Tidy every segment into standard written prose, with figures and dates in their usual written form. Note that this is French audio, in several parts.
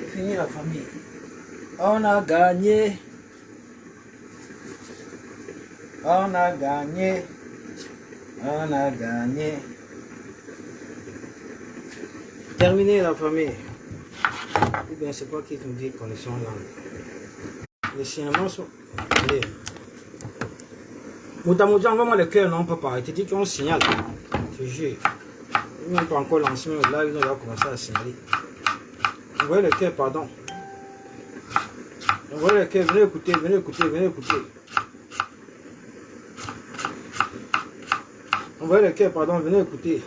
C'est fini la famille. On a gagné. On a gagné. On a gagné. Terminé la famille. Ou bien c'est pas qui nous dit connexion langue. Les signalements sont... Allez. Moutamoudja, envoie-moi le cœur, non papa. Il te dit qu'on signale. Je jure. Ils n'ont pas encore lancé le live, ils ont commencé à signaler. Envoyez le cœur, pardon. Envoyez le cœur, venez écouter, venez écouter, venez écouter. Envoyez le cœur, pardon, venez écouter.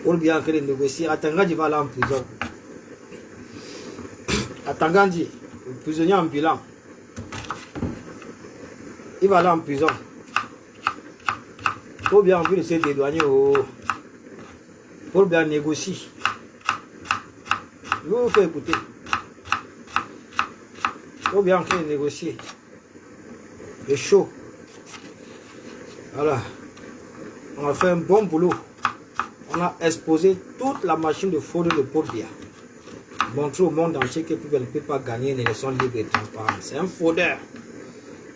Pour bien que les négocier, Atangandji va aller en prison. Atangandji, le prisonnier ambulant. Il va aller en prison. Pour bien envie de se dédouaner. Pour bien négocier. Je vais vous faire écouter. Pour bien faire négocier. C'est chaud. Voilà. On a fait un bon boulot. On a exposé toute la machine de fraude de Paul Biya. Montrer au monde entier que Paul Biya ne peut pas gagner une élection libre et transparente. C'est un fraudeur.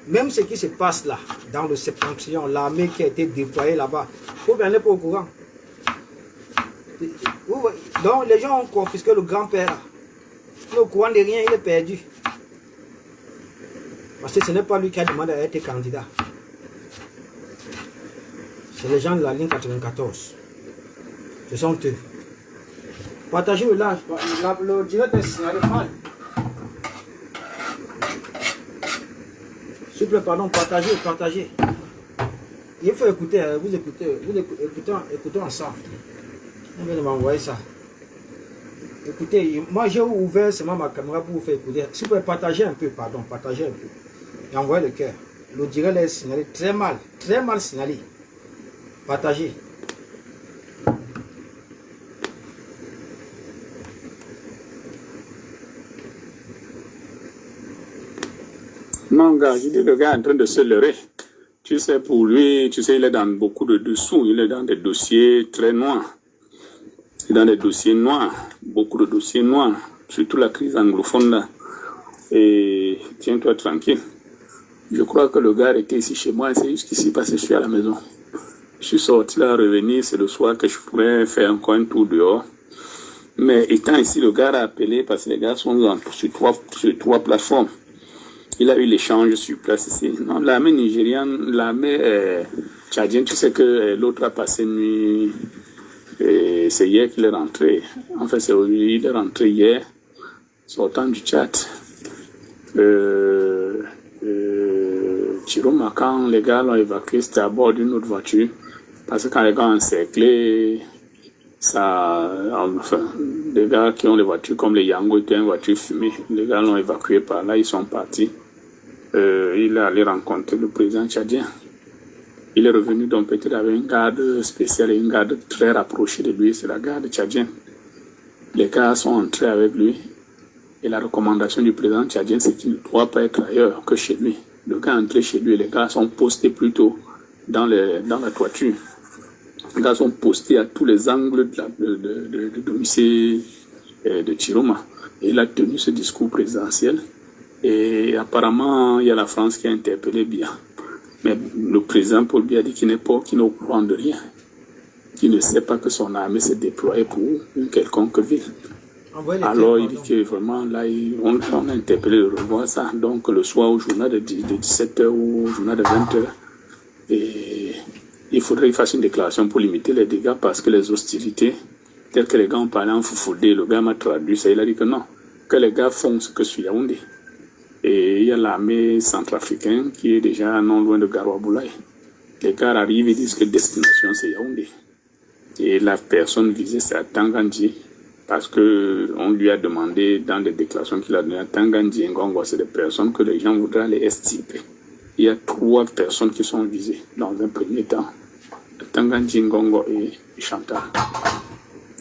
Même ce qui se passe là, dans le septentrion, l'armée qui a été déployée là-bas, Paul Biya n'est pas au courant. Donc les gens ont confisqué le grand-père. Il est au courant de rien, il est perdu. Parce que ce n'est pas lui qui a demandé à être candidat. C'est les gens de la ligne 94. Ce sont eux. Partagez le live. Le direct est signalé mal. S'il vous plaît, pardon, partagez, partagez. Il faut écouter, vous écoutez ensemble. On vient de m'envoyer ça. Écoutez, moi j'ai ouvert seulement ma caméra pour vous faire écouter. S'il vous plaît, partagez un peu, pardon, partagez un peu. Et envoyez le cœur. Le direct est signalé très mal signalé. Partagez. Non, gars, je dis le gars est en train de se leurrer. Tu sais, pour lui, tu sais, il est dans beaucoup de dessous. Il est dans des dossiers très noirs. Il est dans des dossiers noirs. Beaucoup de dossiers noirs. Surtout la crise anglophone là. Et tiens-toi tranquille. Je crois que le gars était ici chez moi. C'est juste qu'ici parce que je suis à la maison. Je suis sorti là, revenu. C'est le soir que je pourrais faire encore un tour dehors. Mais étant ici, le gars a appelé parce que les gars sont sur trois plateformes. Il a eu l'échange sur place ici. Non, l'armée nigériane, l'armée tchadienne, tu sais que l'autre a passé nuit. C'est hier qu'il est rentré. En fait, c'est aujourd'hui, il est rentré hier, sortant du Tchad. Chiroma, quand les gars l'ont évacué, c'était à bord d'une autre voiture. Parce que quand les gars ont encerclé, ça, enfin, les gars qui ont les voitures comme les Yango étaient une voiture fumée. Les gars l'ont évacué par là, ils sont partis. Il est allé rencontrer le président tchadien. Il est revenu donc peut-être avec une garde spéciale et une garde très rapprochée de lui, c'est la garde tchadienne. Les gars sont entrés avec lui et la recommandation du président tchadien c'est qu'il ne doit pas être ailleurs que chez lui. Le gars est entré chez lui et les gars sont postés plutôt dans la toiture. Les gars sont postés à tous les angles de domicile de Chiroma. Et il a tenu ce discours présidentiel. Et apparemment, il y a la France qui a interpellé Biya. Mais le président Paul Biya dit qu'il n'est au courant de rien. Qu'il ne sait pas que son armée s'est déployée pour une quelconque ville. Alors il dit que vraiment, là, on a interpellé de revoir ça. Donc le soir au journal de 17h ou au journal de 20h. Et il faudrait qu'il fasse une déclaration pour limiter les dégâts parce que les hostilités, telles que les gars ont parlé en foufoudé, le gars m'a traduit ça, il a dit que non, que les gars font ce que sur Yaoundé. Et il y a l'armée centrafricaine qui est déjà non loin de Garoua-Boulaye. Les gars arrivent et disent que destination c'est Yaoundé. Et la personne visée c'est à Tangandji parce que on lui a demandé dans les déclarations qu'il a données à Tangandji et Ngongo, c'est des personnes que les gens voudraient les extirper. Il y a 3 personnes qui sont visées dans un premier temps. Tangandji, Ngongo et Chantal.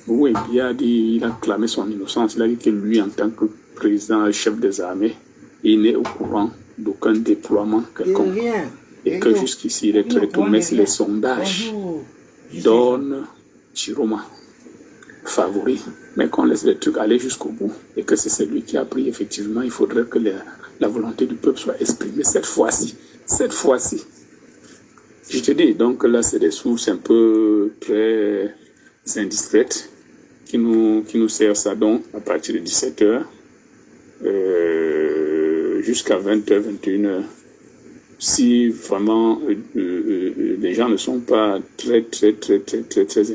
Oui, il a clamé son innocence. Il a dit que lui, en tant que président, chef des armées, il n'est au courant d'aucun déploiement quelconque. Et que jusqu'ici, il est très tôt. Mais si les sondages donnent Chiroma favori, mais qu'on laisse les trucs aller jusqu'au bout et que c'est celui qui a pris, effectivement, il faudrait que la volonté du peuple soit exprimée cette fois-ci. Cette fois-ci. Je te dis, donc là, c'est des sources un peu très indiscrètes qui nous servent ça donc à partir de 17h jusqu'à 20h, 21h. Si vraiment les gens ne sont pas très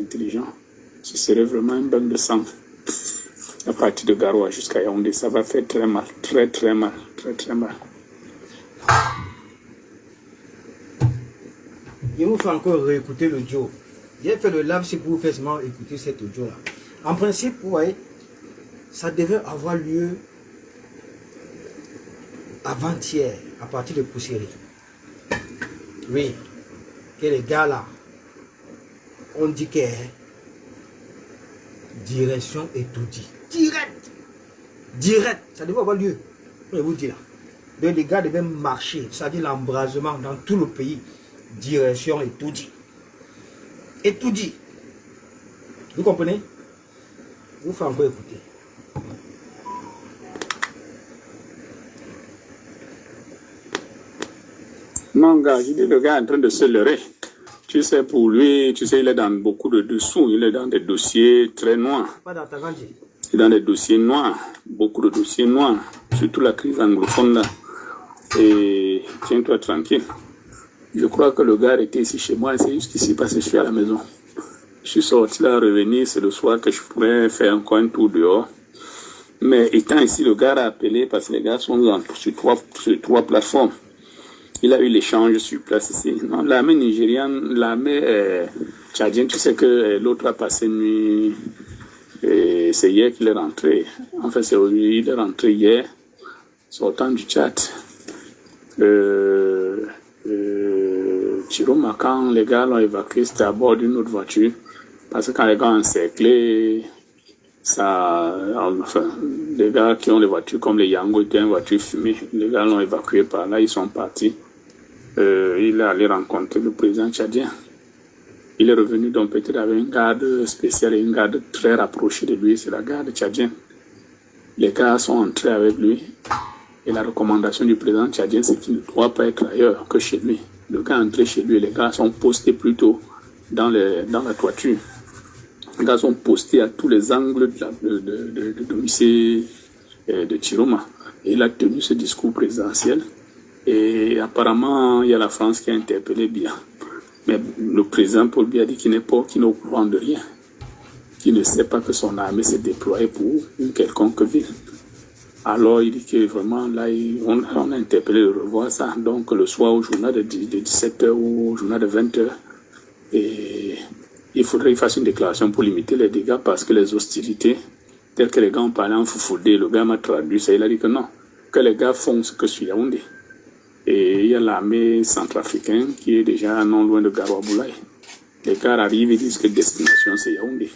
intelligents, ce serait vraiment un bain de sang. À partir de Garoua jusqu'à Yaoundé, ça va faire très mal, très mal. Il vous faut encore réécouter l'audio. J'ai fait le live, c'est pour vous faire seulement écouter cet audio-là. En principe, vous voyez, ça devait avoir lieu avant-hier, à partir de Poussiéry. Oui, que les gars là, on dit que direction et tout dit. Direct, ça devait avoir lieu. Je vous dis là. Donc les gars devaient marcher, c'est-à-dire l'embrasement dans tout le pays. Direction et tout dit. Et tout dit. Vous comprenez? Vous faites encore écouter. Non, gars, je dis le gars est en train de se leurrer. Tu sais, pour lui, tu sais, il est dans beaucoup de dessous. Il est dans des dossiers très noirs. Pas dans ta grande. Il est dans des dossiers noirs. Beaucoup de dossiers noirs. Surtout la crise anglophone là. Et tiens-toi tranquille. Je crois que le gars était ici chez moi, c'est juste ici parce que je suis à la maison. Je suis sorti là, revenu, c'est le soir que je pourrais faire encore un tour dehors. Mais étant ici, le gars a appelé parce que les gars sont sur trois plateformes. Il a eu l'échange sur place ici. Non, l'armée nigériane, l'armée tchadienne, tu sais que l'autre a passé une nuit, et c'est hier qu'il est rentré. En fait, il est rentré hier, sortant du Tchad. Chiroma, quand les gars l'ont évacué, c'était à bord d'une autre voiture. Parce que quand les gars ont encerclé, ça, enfin, les gars qui ont les voitures comme les Yango étaient une voiture fumée. Les gars l'ont évacué par là, ils sont partis. Il est allé rencontrer le président tchadien. Il est revenu donc peut-être avec une garde spéciale et une garde très rapprochée de lui, c'est la garde tchadienne. Les gars sont entrés avec lui. Et la recommandation du président tchadien, c'est qu'il ne doit pas être ailleurs que chez lui. Le gars est entré chez lui, les gars sont postés plutôt dans la toiture. Les gars sont postés à tous les angles de domicile de Chiroma. Et il a tenu ce discours présidentiel. Et apparemment, il y a la France qui a interpellé Biya. Mais le président Paul Biya dit qu'il n'est au courant de rien. Qu'il ne sait pas que son armée s'est déployée pour une quelconque ville. Alors il dit que vraiment là, on a interpellé de revoir ça. Donc le soir au journal de 17h ou au journal de 20h. Et il faudrait qu'il fasse une déclaration pour limiter les dégâts parce que les hostilités, telles que les gars ont parlé en foufoudé, le gars m'a traduit ça, il a dit que non, que les gars font ce que sur Yaoundé. Et il y a l'armée centrafricaine qui est déjà non loin de Garoua-Boulaye. Les gars arrivent et disent que destination c'est Yaoundé.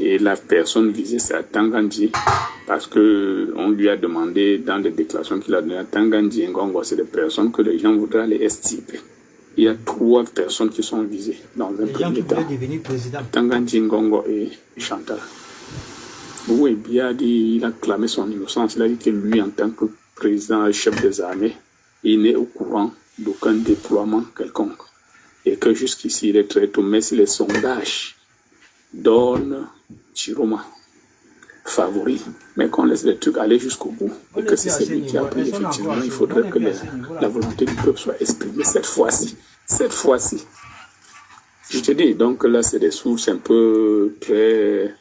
Et la personne visée c'est à Tangandji parce que on lui a demandé dans les déclarations qu'il a données à Tangandji et Ngongo, c'est des personnes que les gens voudraient aller extirper. Il y a 3 personnes qui sont visées dans un premier temps. Devenir président. Tangandji, Ngongo et Chantal. Oui, Biya dit, il a clamé son innocence. Il a dit que lui, en tant que président et chef des armées, il n'est au courant d'aucun déploiement quelconque. Et que jusqu'ici, il est très tôt. Mais si les sondages donnent Chiroma favori, mais qu'on laisse les trucs aller jusqu'au bout. Et que si c'est lui qui a pris, effectivement, il faudrait que la volonté du peuple soit exprimée cette fois-ci. Cette fois-ci. Je te dis, donc là, c'est des sources un peu très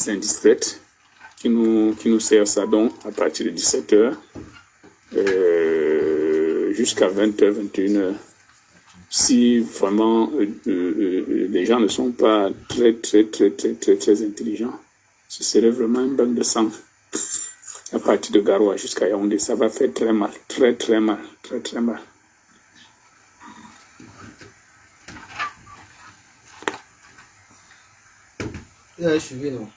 indiscrètes qui nous servent ça donc à partir de 17h jusqu'à 20h, 21h. Si vraiment les gens ne sont pas très intelligents, ce serait vraiment un bain de sang. À partir de Garoua jusqu'à Yaoundé, ça va faire très mal, très mal. Je suis non.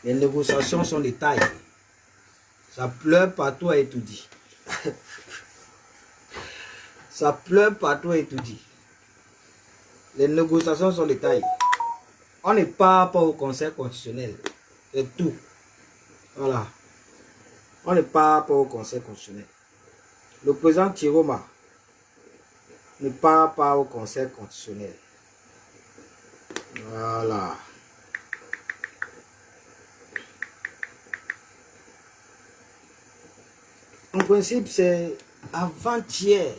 Les négociations sont des tailles. Ça pleure partout et tout dit. Ça pleure partout et tout dit. Les négociations sont des tailles. On ne part pas au Conseil constitutionnel. C'est tout. Voilà. On ne part pas au Conseil constitutionnel. Le président Chiroma ne part pas au Conseil constitutionnel. Voilà. En principe, c'est avant-hier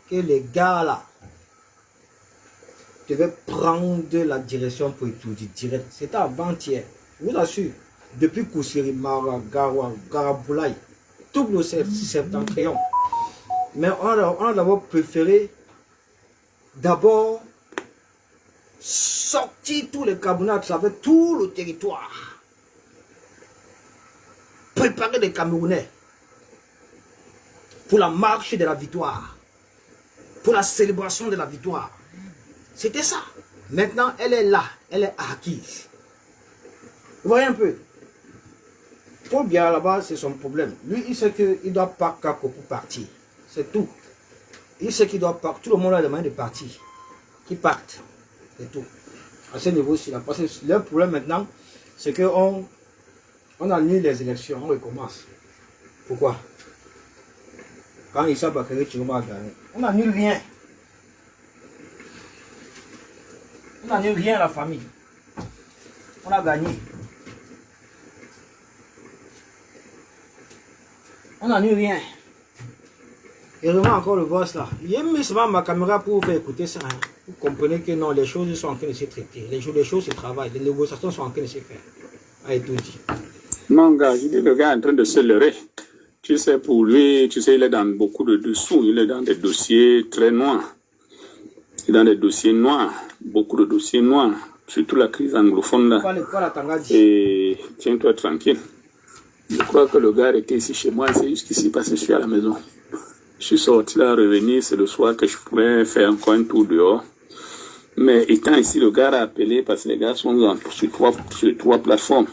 que les gars là devaient prendre la direction pour étudier direct. C'était avant-hier. Je vous assure, depuis Koussiri, Mara, Garaboulaye, tout le septentrion. Mais on a d'abord préféré d'abord sortir tous les Camerounais à travers tout le territoire. Préparer les Camerounais pour la marche de la victoire, pour la célébration de la victoire. C'était ça. Maintenant, elle est là, elle est acquise. Vous voyez un peu. Trop bien là-bas, c'est son problème. Lui, il sait qu'il ne doit pas caco pour partir. C'est tout. Il sait qu'il doit partir. Tout le monde a demandé de partir. Qu'il parte. C'est tout. À ce niveau-ci, là. Parce que le problème maintenant, c'est qu'on annule les élections, on recommence. Pourquoi? Quand il savent que Chiroma a gagné. On n'annule rien. On n'annule rien à la famille. On a gagné. On n'annule rien. Et vraiment encore le voice là. J'ai mis seulement ma caméra pour vous faire écouter ça. Hein. Vous comprenez que non, les choses sont en train de se traiter. Les choses se travaillent. Les négociations sont en train de se faire. Allez, tout dit. Non, gars, je dis le gars est en train de se leurrer. Tu sais, pour lui, tu sais, il est dans beaucoup de dessous. Il est dans des dossiers très noirs. Il est dans des dossiers noirs. Beaucoup de dossiers noirs. Surtout la crise anglophone là. Et tiens-toi tranquille. Je crois que le gars était ici chez moi. C'est jusqu'ici parce que je suis à la maison. Je suis sorti là, revenu. C'est le soir que je pourrais faire encore un tour dehors. Mais étant ici, le gars a appelé parce que les gars sont sur trois plateformes.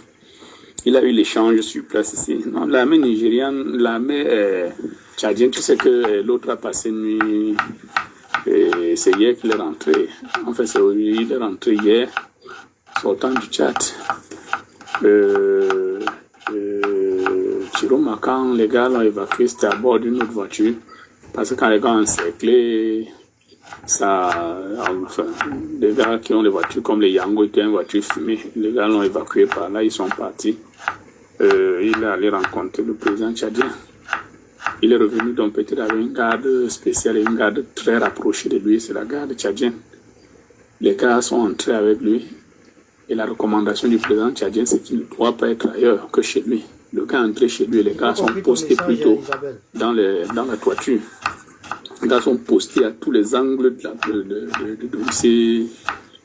Il a eu l'échange sur place ici. L'armée nigériane, l'armée tchadienne, tu sais que l'autre a passé une nuit. C'est hier qu'il est rentré. En fait, il est rentré hier, sortant du Tchad. Chiroma, quand les gars l'ont évacué, c'était à bord d'une autre voiture. Parce que quand les gars ont encerclé, ça, enfin, les gars qui ont des voitures comme les Yango, qui ont une voiture fumée, les gars l'ont évacué par là, ils sont partis. Il est allé rencontrer le président tchadien. Il est revenu donc peut-être avec une garde spéciale et une garde très rapprochée de lui, c'est la garde tchadienne. Les gars sont entrés avec lui et la recommandation du président tchadien, c'est qu'il ne doit pas être ailleurs que chez lui. Le gars est entré chez lui et les gars sont postés plutôt dans la toiture. Les gars sont postés à tous les angles de dossier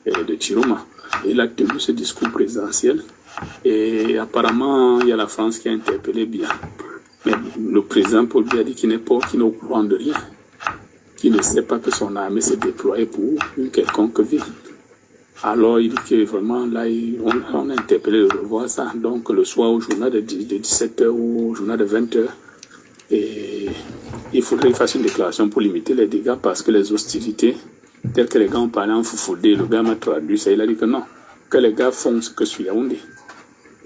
de Chiroma. Il a tenu ce discours présidentiel et apparemment il y a la France qui a interpellé bien. Mais le président Paul Biya dit qu'il n'est au courant de rien, qu'il ne sait pas que son armée s'est déployée pour une quelconque ville. Alors il dit que vraiment là, on a interpellé de revoir ça. Donc le soir au journal de 17h ou au journal de 20h, et il faudrait qu'il fasse une déclaration pour limiter les dégâts parce que les hostilités, telles que les gars ont parlé en foufoudé, le gars m'a traduit ça, il a dit que non, que les gars font ce que sur Yaoundé.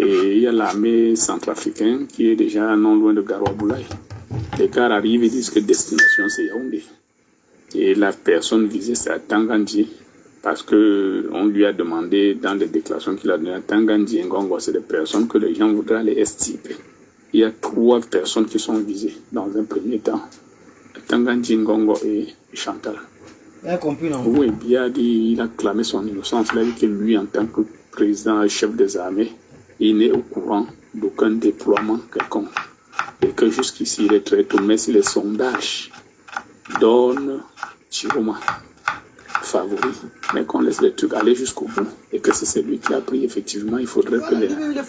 Et il y a l'armée centrafricaine qui est déjà non loin de Garoua-Boulaye. Les gars arrivent et disent que destination c'est Yaoundé. Et la personne visée c'est à Tangandji parce qu'on lui a demandé dans les déclarations qu'il a données à Tangandji et Ngongo, c'est des personnes que les gens voudraient aller extirper. Il y a 3 personnes qui sont visées dans un premier temps. Tangandji, Ngongo et Chantal. Oui, il a clamé son innocence. Il a dit que lui, en tant que président et chef des armées, il n'est au courant d'aucun déploiement quelconque. Et que jusqu'ici, il est très tôt. Mais si les sondages donnent Chiroma favori, mais qu'on laisse les trucs aller jusqu'au bout, et que c'est celui qui a pris, effectivement, il faudrait que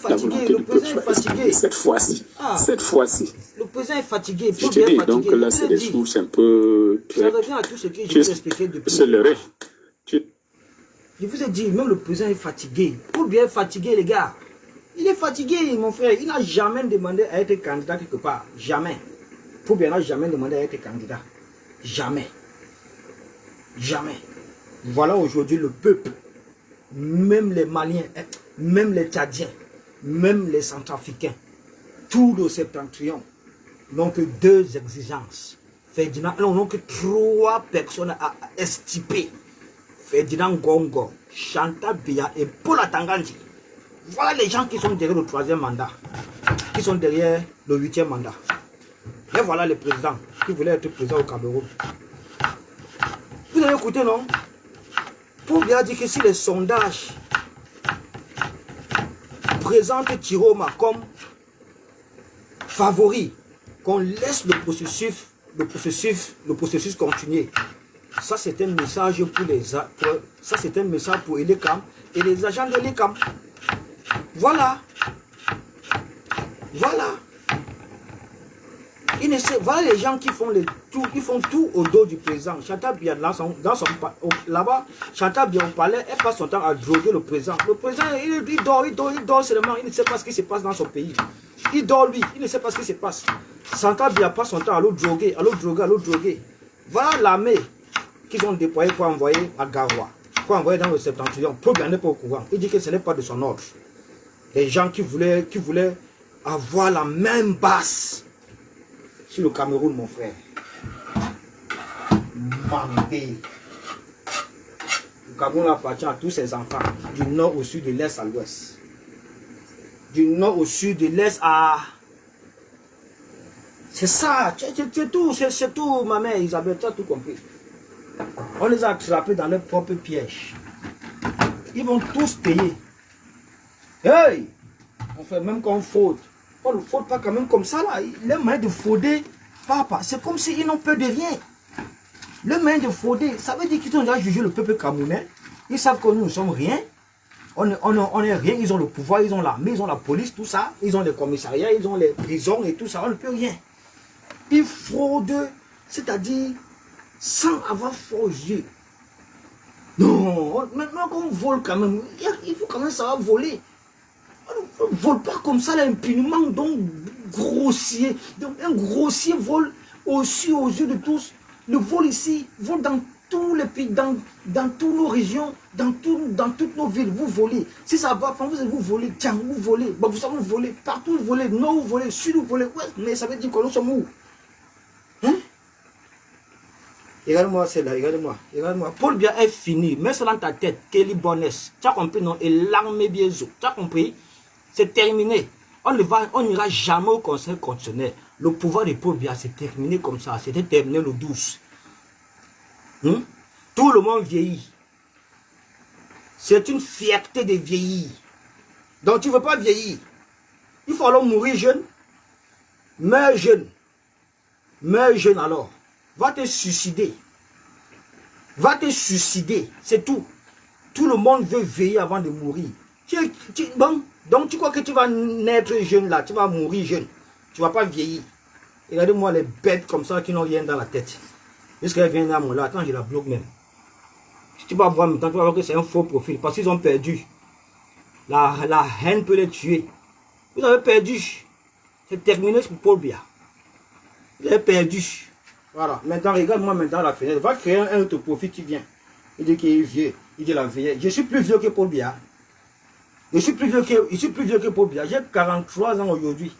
la volonté du peuple soit exprimée. Cette fois-ci. Le président est fatigué. Je te dis, donc là, c'est des sources un peu... Ça revient à tout ce que je vous ai expliqué depuis. C'est le Je vous ai dit, même le président est fatigué. Pour bien fatigué, les gars. Il est fatigué, mon frère. Il n'a jamais demandé à être candidat quelque part. Jamais. Pour bien, il n'a jamais demandé à être candidat. Jamais. Jamais. Voilà aujourd'hui le peuple même les Maliens, même les Tchadiens, même les Centrafricains, tout le septentrion n'ont que deux exigences. Ferdinand, n'ont que trois personnes à estiper. Ferdinand Gongo, Chantal Biya et Paul Atangandji. Voilà les gens qui sont derrière le troisième mandat, qui sont derrière le 8e mandat. Et voilà les présidents qui voulaient être président au Cameroun. Vous avez écouté, non? Pour bien dire que si les sondages présentent Tiroma comme favori, qu'on laisse le processus continuer. Ça, c'est un message pour ça, c'est un message pour Elekam et les agents de l'Ekam. Voilà. Voilà. Voilà les gens qui font tout au dos du président. Chantal Biya, là-bas, Chantal Biya au palais, elle passe son temps à droguer le président. Le président, il dort seulement, il ne sait pas ce qui se passe dans son pays. Il dort lui, il ne sait pas ce qui se passe. Chantal Biya passe son temps à l'autre droguer, à l'autre droguer. Voilà l'armée qu'ils ont déployée pour envoyer à Garoua, pour envoyer dans le septentrion. Paul Biya n'est pas au courant. Il dit que ce n'est pas de son ordre. Les gens qui voulaient avoir la même base sur le Cameroun, mon frère. Mandé. Le Cameroun appartient à tous ses enfants, du nord au sud, de l'est à l'ouest. Du nord au sud, de l'est à... C'est ça, c'est tout, ma mère Isabelle, tu as tout compris. On les a attrapés dans leur propre piège. Ils vont tous payer. Hey! On fait même qu'on faute. On ne faute pas quand même comme ça là. Les moyens de frauder, papa, c'est comme s'ils n'ont peur de rien. Le moyen de frauder, ça veut dire qu'ils ont déjà jugé le peuple camerounais. Ils savent que nous ne sommes rien. On n'est rien. Ils ont le pouvoir, ils ont l'armée, ils ont la police, tout ça. Ils ont les commissariats, ils ont les prisons et tout ça. On ne peut rien. Ils fraudent, c'est-à-dire sans avoir faux yeux. Non, maintenant qu'on vole quand même, il faut quand même savoir voler. On ne vole pas comme ça là, impunément, donc grossier. Donc un grossier vol aussi aux yeux de tous. Le vol ici, vole dans tous les pays, dans toutes nos régions, dans toutes nos villes. Vous volez. Si ça va, vous volez. Tiens, vous volez. Bah, vous savez, vous volez. Partout, vous volez. Nord, vous volez. Sud, vous volez. Ouais, mais ça veut dire que nous sommes où? Hein? Regarde-moi celle-là, regarde-moi. Paul Biya est fini. Mets ça dans ta tête. Kelly Bonnes. Tu as compris, non? Et l'armée Biézo. Tu as compris? C'est terminé. On n'ira jamais au Conseil constitutionnel. Le pouvoir de Paul Biya, c'est terminé comme ça. C'était terminé le 12. Tout le monde vieillit. C'est une fierté de vieillir. Donc tu ne veux pas vieillir. Il faut alors mourir jeune. Meurs jeune. Meurs jeune alors. Va te suicider. Va te suicider. C'est tout. Tout le monde veut veiller avant de mourir. Bon, donc tu crois que tu vas naître jeune là. Tu vas mourir jeune. Tu ne vas pas vieillir. Regardez-moi les bêtes comme ça qui n'ont rien dans la tête. Jusqu'elle vient là, mon là. Attends, je la bloque même. Si tu vas voir maintenant, tu vas voir que c'est un faux profil. Parce qu'ils ont perdu. La haine peut les tuer. Vous avez perdu. C'est terminé pour Paul Biya. Vous avez perdu. Voilà. Maintenant, regarde-moi maintenant la fenêtre. Va créer un autre profil qui vient. Il dit qu'il est vieux. Il dit la vieille. Je suis plus vieux que Paul Biya. Je suis plus vieux que Paul Biya. J'ai 43 ans aujourd'hui.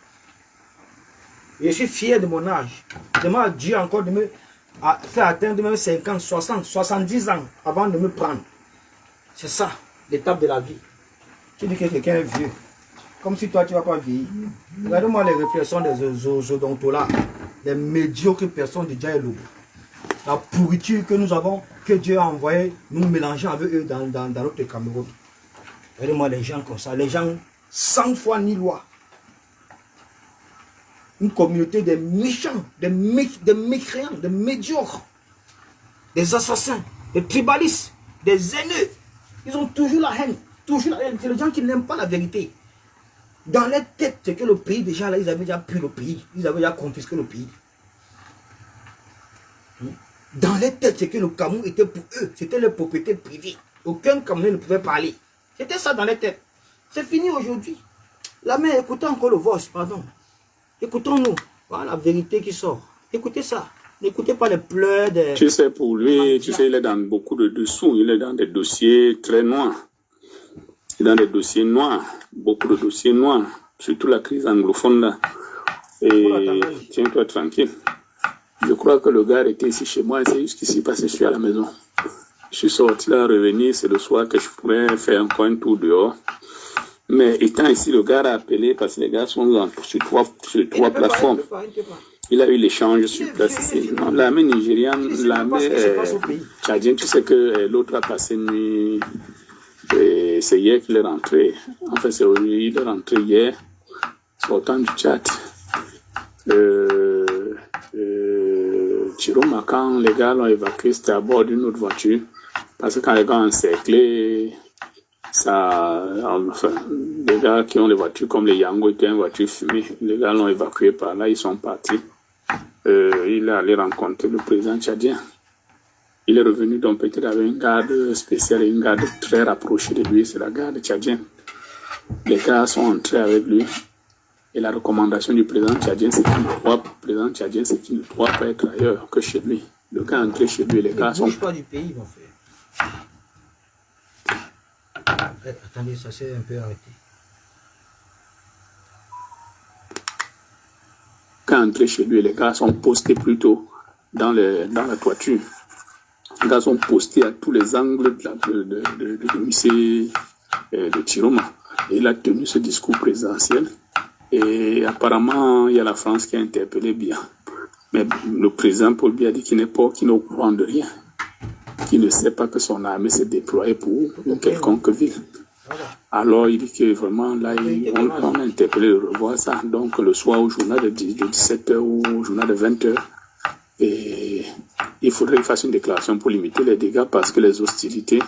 Je suis fier de mon âge. Je demande à Dieu encore de me faire atteindre même 50, 60, 70 ans avant de me prendre. C'est ça, l'étape de la vie. Tu dis que quelqu'un est vieux. Comme si toi, tu ne vas pas vieillir. Regarde-moi les réflexions des odontologues, les médiocres personnes de Djaïlou. La pourriture que nous avons, que Dieu a envoyé, nous mélangeons avec eux dans notre Cameroun. Regardez-moi les gens comme ça, les gens sans foi ni loi. Une communauté de méchants, de mécréants, de médiocres, des assassins, des tribalistes, des haineux. Ils ont toujours la haine. Toujours la haine. C'est les gens qui n'aiment pas la vérité. Dans leur tête, c'est que le pays, déjà là, ils avaient déjà pris le pays. Ils avaient déjà confisqué le pays. Dans leur tête, c'est que le Cameroun était pour eux. C'était leur propriété privée. Aucun Camerounais ne pouvait parler. C'était ça dans leur tête. C'est fini aujourd'hui. La mère, écoutez encore le voice, pardon. Écoutons-nous. Voilà la vérité qui sort. Écoutez ça. N'écoutez pas les pleurs des... Tu sais, pour lui, tu sais, il est dans beaucoup de dessous. Il est dans des dossiers très noirs. dans des dossiers noirs, beaucoup de dossiers noirs, surtout la crise anglophone là. Et tiens-toi tranquille. Je crois que le gars était ici chez moi, c'est juste qu'ici parce que je suis à la maison. Je suis sorti là, revenu, c'est le soir que je pourrais faire encore un tour dehors. Mais étant ici, le gars a appelé parce que les gars sont sur trois plateformes. Il a eu l'échange sur place ici. L'armée nigériane, l'armée tchadienne, tu sais que l'autre a passé une nuit. C'est hier qu'il est rentré. En fait, c'est aujourd'hui, il est rentré hier, sortant du Tchad. Chiroma, quand les gars l'ont évacué, c'était à bord d'une autre voiture. Parce que quand les gars ont encerclé, ça, enfin, les gars qui ont les voitures comme les Yango étaient une voiture fumée, les gars l'ont évacué par là, ils sont partis. Il est allé rencontrer le président tchadien. Il est revenu donc peut-être avec une garde spéciale et une garde très rapprochée de lui, c'est la garde tchadienne. Les gars sont entrés avec lui. Et la recommandation du président tchadien, c'est qu'il ne doit pas être ailleurs que chez lui. Le gars est entré chez lui, les gars sont... Ne bouge pas du pays, mon frère. Attendez, ça s'est un peu arrêté. Quand entré chez lui, les gars sont postés plutôt dans la toiture. Les gars sont postés à tous les angles de lycée de Chiroma. Et il a tenu ce discours présidentiel. Et apparemment, il y a la France qui a interpellé Biya. Mais le président Paul Biya dit qu'il n'est au courant de rien. Qu'il ne sait pas que son armée s'est déployée pour une quelconque ville. Alors il dit que vraiment, là, on a interpellé de revoir ça. Donc le soir au journal de 17h ou au journal de 20h, et il faudrait qu'il fasse une déclaration pour limiter les dégâts parce que les hostilités,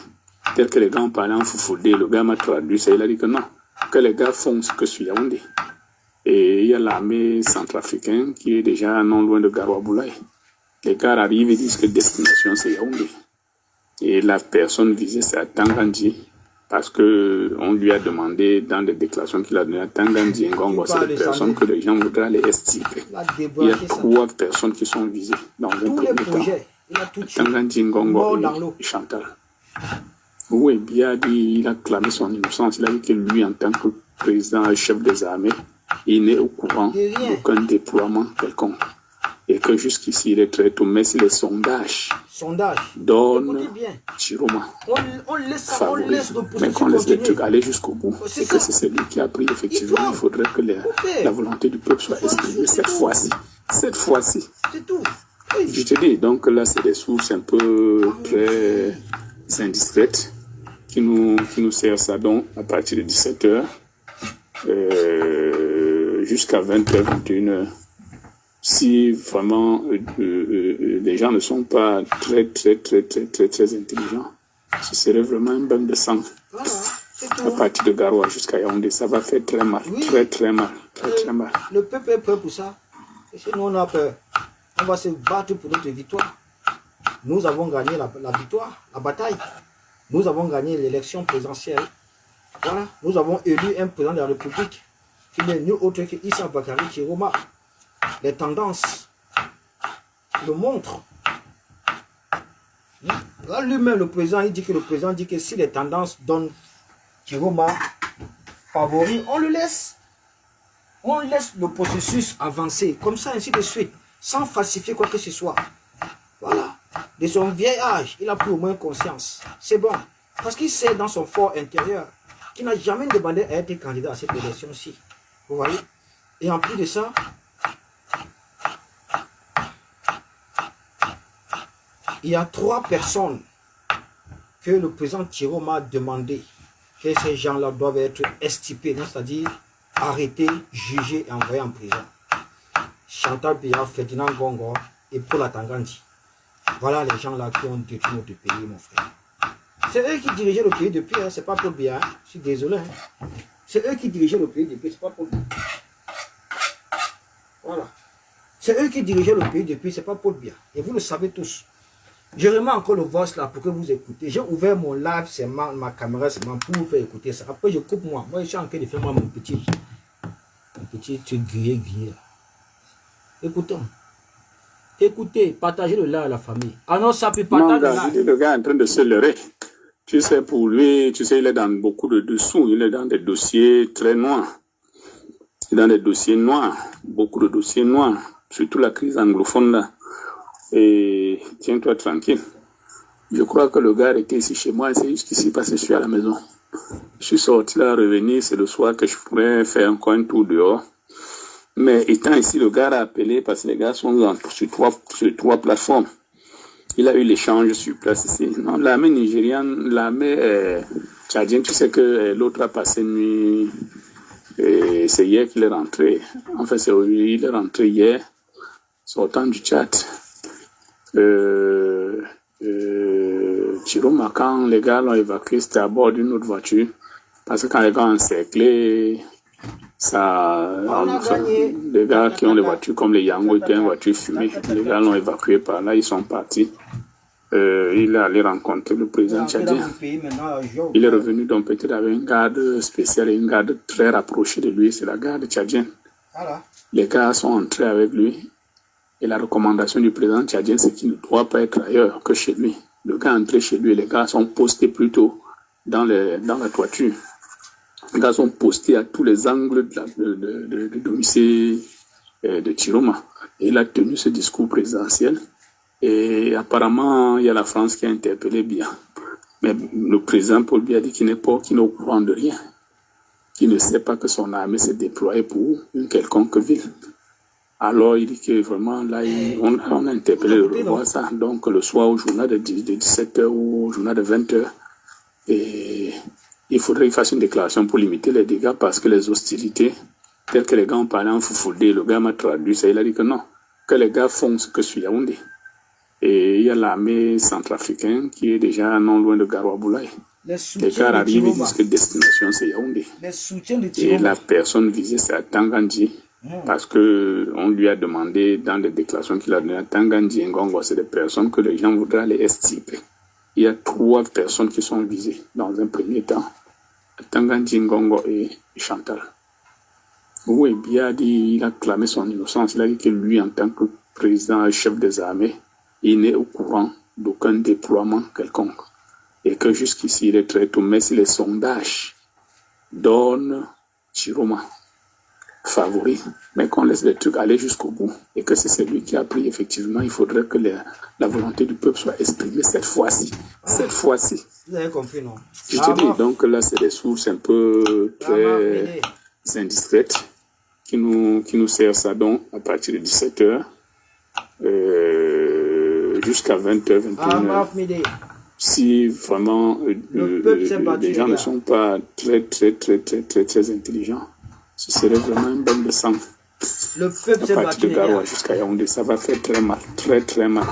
telles que les gars ont parlé en Foufoudé, le gars m'a traduit ça, il a dit que non, que les gars font ce que sur Yaoundé. Et il y a l'armée centrafricaine qui est déjà non loin de Garoua-Boulaye. Les gars arrivent et disent que destination c'est Yaoundé. Et la personne visée c'est à Tangandji, parce qu'on lui a demandé dans des déclarations qu'il a données à Tangandji Ngongo, c'est des personnes que les gens voudraient aller extirper. Il y a 3 personnes qui sont visées dans un premier temps. Tangandji Ngongo et Chantal. Oui, Biya dit, il a clamé son innocence. Il a dit que lui, en tant que président et chef des armées, il n'est au courant d'aucun déploiement quelconque. Et que jusqu'ici, il est très tôt. Mais si les sondages donnent Chiroma favori, mais qu'on laisse les trucs aller jusqu'au bout, et que c'est celui qui a pris, effectivement, il faudrait que la volonté du peuple soit exprimée cette fois-ci. Cette fois-ci. C'est tout. Je te dis, donc là, c'est des sources un peu très indiscrètes qui nous servent ça donc à partir de 17h. Jusqu'à 20h, 21h. Si vraiment les gens ne sont pas très intelligents, ce serait vraiment un bain de sang. Voilà, à partir de Garoua jusqu'à Yaoundé, ça va faire très mal, oui. très mal. Le peuple est prêt pour ça. Et sinon on a peur. On va se battre pour notre victoire. Nous avons gagné la victoire, la bataille. Nous avons gagné l'élection présidentielle. Voilà, nous avons élu un président de la République qui n'est nul autre que Issa Bakary Chiroma. Les tendances le montrent. Là, lui-même, le président dit que si les tendances donnent Chiroma favori, on le laisse. On laisse le processus avancer, comme ça, ainsi de suite, sans falsifier quoi que ce soit. Voilà. De son vieil âge, il a plus ou moins conscience. C'est bon. Parce qu'il sait dans son fort intérieur qu'il n'a jamais demandé à être candidat à cette élection-ci. Vous voyez? Et en plus de ça, il y a 3 personnes que le président Chiroma a demandé que ces gens-là doivent être extirpés, c'est-à-dire arrêtés, jugés et envoyés en prison. Chantal Biya, Ferdinand Ngongo et Paul Tangandji. Voilà les gens-là qui ont détruit notre pays, mon frère. C'est eux qui dirigeaient le pays depuis, hein, c'est pas Paul Biya, hein. Je suis désolé. Hein. C'est eux qui dirigeaient le pays depuis, c'est pas Paul Biya. Voilà. C'est eux qui dirigeaient le pays depuis, c'est pas Paul Biya. Et vous le savez tous. Je remets encore le voice là pour que vous écoutez. J'ai ouvert mon live, c'est ma caméra seulement pour vous faire écouter ça. Après je coupe moi. Moi je suis en train de faire mon petit truc grillé là. Écoutons. Écoutez, partagez le live à la famille. Ah non, ça peut partager le live. Le gars est en train de se leurrer. Tu sais, pour lui, tu sais, il est dans beaucoup de dessous, il est dans des dossiers très noirs. Il est dans des dossiers noirs, beaucoup de dossiers noirs, surtout la crise anglophone là. Et tiens-toi tranquille. Je crois que le gars était ici chez moi, et c'est jusqu'ici parce que je suis à la maison. Je suis sorti là, revenu, c'est le soir que je pourrais faire encore un tour dehors. Mais étant ici, le gars a appelé parce que les gars sont sur trois plateformes. Il a eu l'échange sur place ici. Non, l'armée nigériane, l'armée tchadienne, tu sais que l'autre a passé une nuit, c'est hier qu'il est rentré. En fait, il est rentré hier, sortant du Tchad. Chiroma, quand les gars l'ont évacué, c'était à bord d'une autre voiture. Parce que quand les gars ont encerclé, les gars qui ont les voitures comme les Yango étaient une voiture fumée. Les gars l'ont évacué par là, ils sont partis. Il est allé rencontrer le président tchadien. Il est revenu donc peut-être avec une garde spéciale et une garde très rapprochée de lui, c'est la garde tchadienne. Les gars sont entrés avec lui et la recommandation du président tchadien, c'est qu'il ne doit pas être ailleurs que chez lui. Le gars est entré chez lui et les gars sont postés plutôt dans la toiture. Les gars sont postés à tous les angles de domicile de Chiroma. Et il a tenu ce discours présidentiel. Et apparemment, il y a la France qui a interpellé bien. Mais le président Paul Biya dit qu'il n'est au courant de rien. Qu'il ne sait pas que son armée s'est déployée pour une quelconque ville. Alors, il dit que vraiment, là, on a interpellé le revoir ça. Donc, le soir, au journal de 17h ou au journal de 20h, et il faudrait qu'il fasse une déclaration pour limiter les dégâts parce que les hostilités, telles que les gars ont parlé en foufoudé, le gars m'a traduit ça, il a dit que non, que les gars font ce que sur Yaoundé. Et il y a l'armée centrafricaine qui est déjà non loin de Garoua-Boulaye. Les gars arrivent et disent que destination c'est Yaoundé. Et la personne visée c'est à Tangandji. Parce que on lui a demandé dans les déclarations qu'il a données à Tangandji et Ngongo, c'est des personnes que les gens voudraient aller extirper. Il y a 3 personnes qui sont visées dans un premier temps. Tangandji, Ngongo et Chantal. Oui, Biya dit, il a clamé son innocence. Il a dit que lui, en tant que président et chef des armées, il n'est au courant d'aucun déploiement quelconque. Et que jusqu'ici, il est très tôt. Mais si les sondages donnent Chiroma favori, mais qu'on laisse les trucs aller jusqu'au bout et que c'est celui qui a pris, effectivement, il faudrait que la volonté du peuple soit exprimée cette fois-ci. Cette fois-ci. Vous avez compris, non? Je te dis, donc là, c'est des sources un peu très indiscrètes qui nous servent ça donc à partir de 17h jusqu'à 20h, 21h. Si vraiment les gens ne sont pas très intelligents, ce serait vraiment un bain de sang. Le peuple s'est battu. À partir de Garoua jusqu'à Yaoundé, ça va faire très mal, très mal.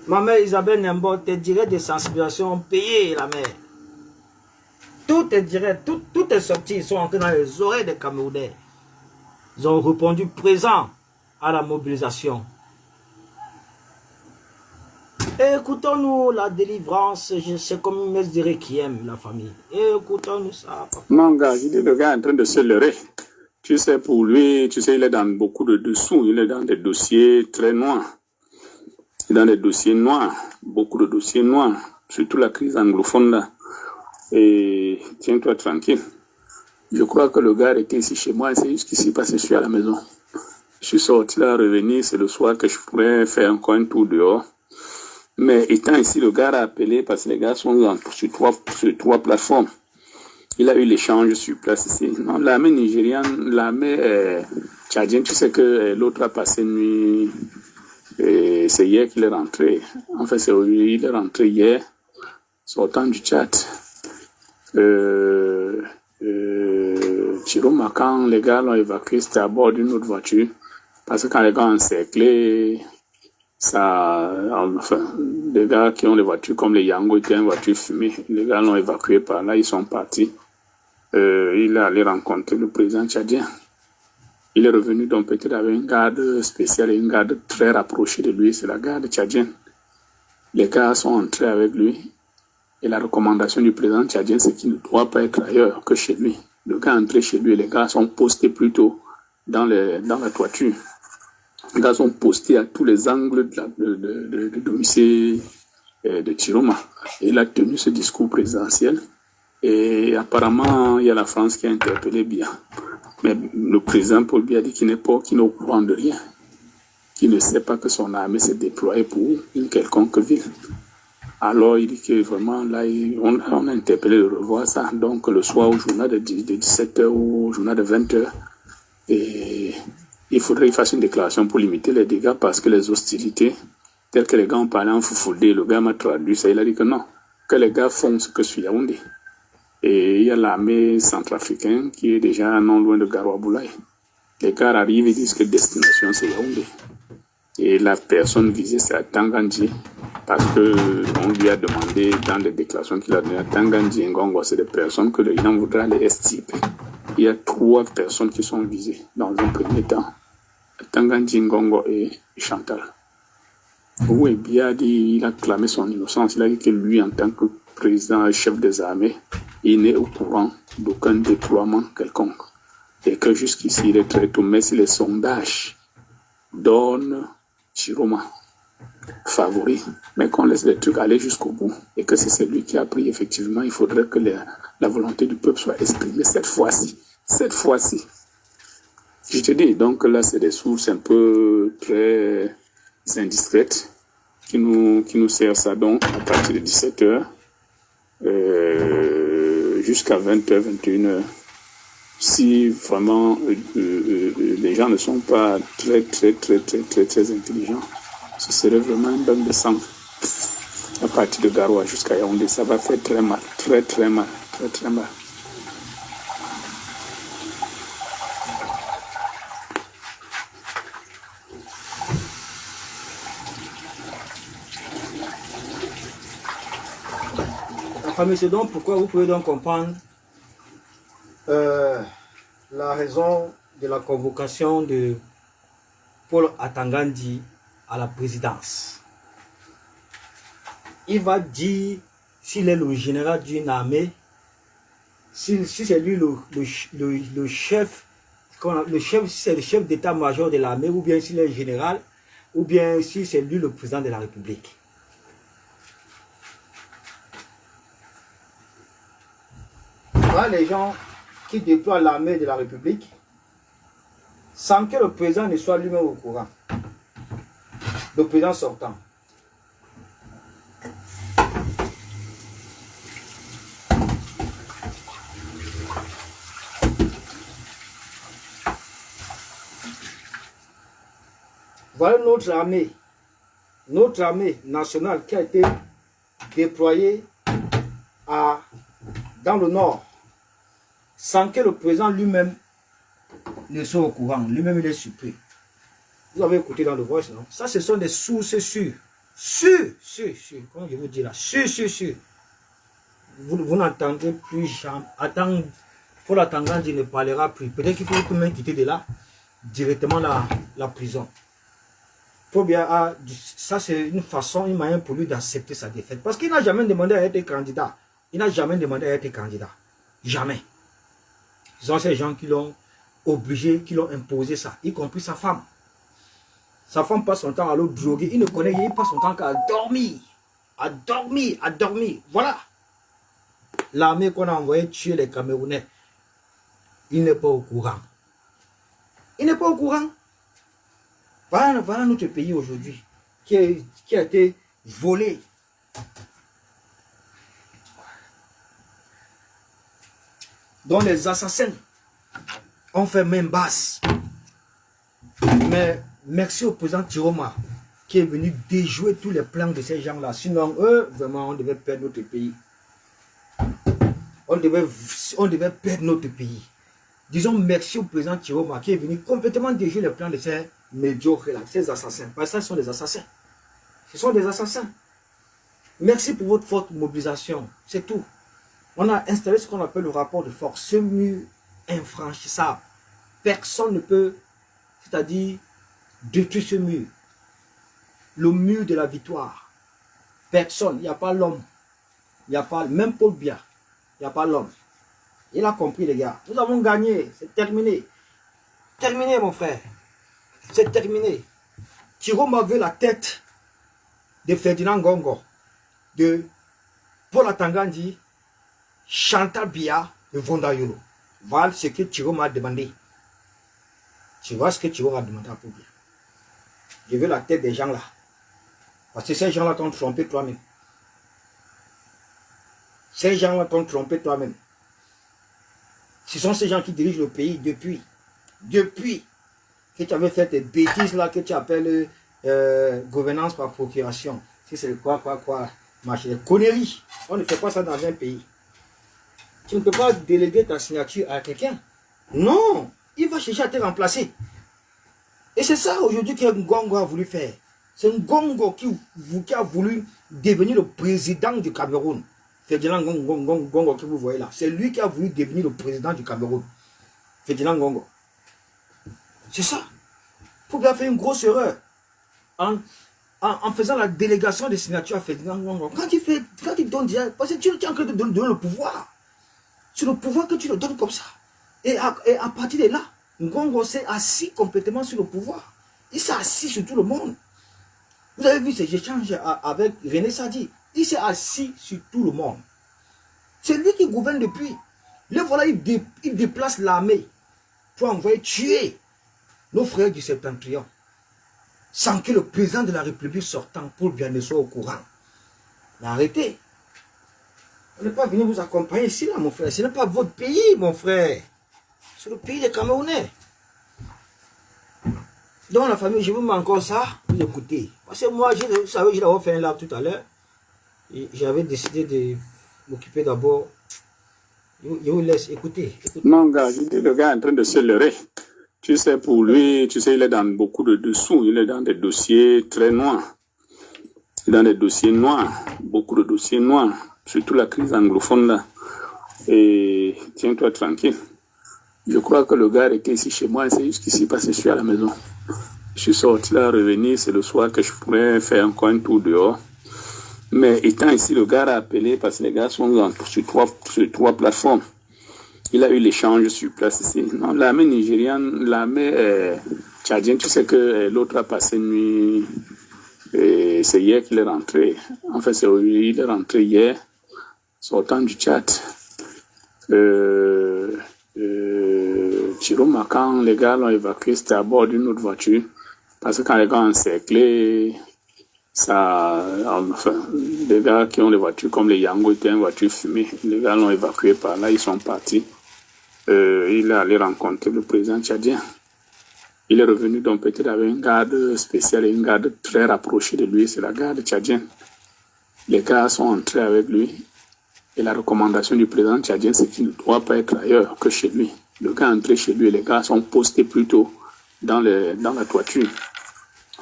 Ma mère Isabelle Nembo, tes directs de sensibilisation ont payé la mère. Tout est direct, tout est sorti, ils sont entrés dans les oreilles des Camerounais. Ils ont répondu présent à la mobilisation. Écoutons-nous la délivrance, c'est comme une messe de requiem, la famille. Écoutons-nous ça. Papa. Non, gars, je dis le gars est en train de se leurrer. Tu sais, pour lui, tu sais, il est dans beaucoup de dessous, il est dans des dossiers très noirs. Il est dans des dossiers noirs, beaucoup de dossiers noirs, surtout la crise anglophone là. Et tiens-toi tranquille. Je crois que le gars était ici chez moi, c'est jusqu'ici parce que je suis à la maison. Je suis sorti là, revenu, c'est le soir que je pourrais faire encore un tour dehors. Mais étant ici, le gars a appelé parce que les gars sont sur trois plateformes. Il a eu l'échange sur place ici. Non, l'armée nigériane, l'armée tchadienne, tu sais que l'autre a passé une nuit, c'est hier qu'il est rentré. En fait, il est rentré hier, sortant du Tchad. Chiroma, quand les gars l'ont évacué, c'était à bord d'une autre voiture. Parce que quand les gars ont encerclé, les gars qui ont les voitures comme les Yango étaient une voiture fumée. Les gars l'ont évacué par là, ils sont partis. Il est allé rencontrer le président tchadien. Il est revenu donc peut-être avec une garde spéciale et une garde très rapprochée de lui, c'est la garde tchadienne. Les gars sont entrés avec lui et la recommandation du président tchadien, c'est qu'il ne doit pas être ailleurs que chez lui. Le gars est entré chez lui et les gars sont postés plutôt dans la toiture. Les gars sont postés à tous les angles de domicile de Chiroma. Et il a tenu ce discours présidentiel. Et apparemment, il y a la France qui a interpellé Biya. Mais le président Paul Biya dit qu'il n'est au courant de rien. Qu'il ne sait pas que son armée s'est déployée pour une quelconque ville. Alors, il dit que vraiment, là, on a interpellé de revoir ça. Donc, le soir, au journal de 17h ou au journal de 20h, et il faudrait qu'il fasse une déclaration pour limiter les dégâts parce que les hostilités, telles que les gars ont parlé en Foufoudé, le gars m'a traduit ça, il a dit que non, que les gars font ce que sur Yaoundé. Et il y a l'armée centrafricaine qui est déjà non loin de Garoua-Boulaye. Les gars arrivent et disent que destination c'est Yaoundé. Et la personne visée c'est Tangandji parce qu'on lui a demandé dans les déclarations qu'il a données à Tangandji et Ngongo, c'est des personnes que les gens voudraient aller extirper. Il y a 3 personnes qui sont visées dans un premier temps. Tangandji, Ngongo et Chantal. Oui, Biya dit, il a clamé son innocence. Il a dit que lui, en tant que président et chef des armées, il n'est au courant d'aucun déploiement quelconque. Et que jusqu'ici, il est très tôt. Mais si les sondages donnent Chiroma favori, mais qu'on laisse les trucs aller jusqu'au bout et que c'est celui qui a pris, effectivement, il faudrait que la volonté du peuple soit exprimée cette fois-ci. Cette fois-ci. Je te dis, donc là, c'est des sources un peu très indiscrètes qui nous servent ça donc à partir de 17h jusqu'à 20h, 21h. Si vraiment les gens ne sont pas très intelligents, ce serait vraiment un bain de sang. À partir de Garoua jusqu'à Yaoundé, ça va faire très mal, très mal. Mais c'est donc pourquoi vous pouvez donc comprendre la raison de la convocation de Paul Atangandji à la présidence. Il va dire s'il est le général d'une armée, si c'est lui le chef, si c'est le chef d'état-major de l'armée, ou bien s'il est général, ou bien si c'est lui le président de la République. Voilà les gens qui déploient l'armée de la République sans que le président ne soit lui-même au courant. Le président sortant. Voilà notre armée nationale qui a été déployée dans le nord, sans que le président lui-même ne soit au courant. Lui-même, il est surpris. Vous avez écouté dans le voice, non? Ça, ce sont des sources sûres. Sûres. Comment je vous dis là? Sûres. Vous n'entendrez plus jamais. Attends, pour l'attendant, il ne parlera plus. Peut-être qu'il faut tout le monde quitter de là, directement la prison. Faut bien, ça, c'est une façon, un moyen pour lui d'accepter sa défaite. Parce qu'il n'a jamais demandé à être candidat. Jamais. Ce sont ces gens qui l'ont obligé, qui l'ont imposé ça, y compris sa femme. Sa femme passe son temps à l'eau droguer. Il ne connaît rien, il passe son temps qu'à dormir. À dormir. Voilà. L'armée qu'on a envoyé tuer les Camerounais, il n'est pas au courant. Voilà notre pays aujourd'hui, qui a été volé. Dont les assassins ont fait main basse. Mais merci au président Chiroma qui est venu déjouer tous les plans de ces gens-là. Sinon, eux, vraiment, on devait perdre notre pays. On devait perdre notre pays. Disons merci au président Chiroma qui est venu complètement déjouer les plans de ces médiocres-là, ces assassins. Parce que ce sont des assassins. Ce sont des assassins. Merci pour votre forte mobilisation. C'est tout. On a installé ce qu'on appelle le rapport de force. Ce mur infranchissable. Personne ne peut, c'est-à-dire, détruire ce mur. Le mur de la victoire. Personne. Il n'y a pas l'homme. Il n'y a pas, même Paul Biya. Il n'y a pas l'homme. Il a compris, les gars. Nous avons gagné. C'est terminé. Terminé, mon frère. C'est terminé. Chiroma veut la tête de Ferdinand Ngongo, de Paul Atangandi, Chantal Biya et Vonda Yolo. Voilà ce que Chiroma a demandé. Tu vois ce que Chiroma a demandé à Poubia. Je veux la tête des gens là. Parce que ces gens-là t'ont trompé toi-même. Ces gens-là t'ont trompé toi-même. Ce sont ces gens qui dirigent le pays depuis que tu avais fait tes bêtises là que tu appelles gouvernance par procuration. Si c'est quoi, machin, conneries. On ne fait pas ça dans un pays. Tu ne peux pas déléguer ta signature à quelqu'un. Non, il va chercher à te remplacer. Et c'est ça aujourd'hui que Ngongo a voulu faire. C'est Ngongo qui a voulu devenir le président du Cameroun. Ferdinand Ngongo que vous voyez là. C'est lui qui a voulu devenir le président du Cameroun. Ferdinand Ngongo. C'est ça. Poubia a fait une grosse erreur en faisant la délégation des signatures à Ferdinand Ngongo. Quand il donne, parce que tu es en train de donner le pouvoir. C'est le pouvoir que tu le donnes comme ça. Et à partir de là, Ngongo s'est assis complètement sur le pouvoir. Il s'est assis sur tout le monde. Vous avez vu ces échanges avec René Sadi. Il s'est assis sur tout le monde. C'est lui qui gouverne depuis. Là, voilà, il déplace l'armée pour envoyer tuer nos frères du Septentrion. Sans que le président de la République sortant, Paul Biya, ne soit au courant. Mais arrêtez. On n'est pas venu vous accompagner ici, là, mon frère. Ce n'est pas votre pays, mon frère. C'est le pays des Camerounais. Dans la famille, je vous mets encore ça, vous écoutez. Parce que moi, je savais que j'avais fait un live tout à l'heure. J'avais décidé de m'occuper d'abord. Je vous laisse écouter. Non, gars, je dis le gars est en train de se leurrer. Tu sais, pour lui, tu sais, il est dans beaucoup de dessous. Il est dans des dossiers très noirs. Il est dans des dossiers noirs. Beaucoup de dossiers noirs. Surtout la crise anglophone là. Et tiens-toi tranquille. Je crois que le gars était ici chez moi. C'est jusqu'ici parce que je suis à la maison. Je suis sorti là, revenir. C'est le soir que je pourrais faire encore un tour dehors. Mais étant ici, le gars a appelé parce que les gars sont sur trois plateformes. Il a eu l'échange sur place ici. Non, l'armée nigériane, l'armée tchadienne, tu sais que l'autre a passé une nuit. C'est hier qu'il est rentré. En fait, il est rentré hier, sortant du Tchad. Chiroma, quand les gars l'ont évacué, c'était à bord d'une autre voiture. Parce que quand les gars ont encerclé, ça, enfin, les gars qui ont les voitures comme les Yango étaient une voiture fumée. Les gars l'ont évacué par là, ils sont partis. Il est allé rencontrer le président tchadien. Il est revenu donc peut-être avec une garde spéciale et une garde très rapprochée de lui, c'est la garde tchadienne. Les gars sont entrés avec lui et la recommandation du président tchadien, c'est qu'il ne doit pas être ailleurs que chez lui. Le gars est entré chez lui et les gars sont postés plutôt dans la toiture.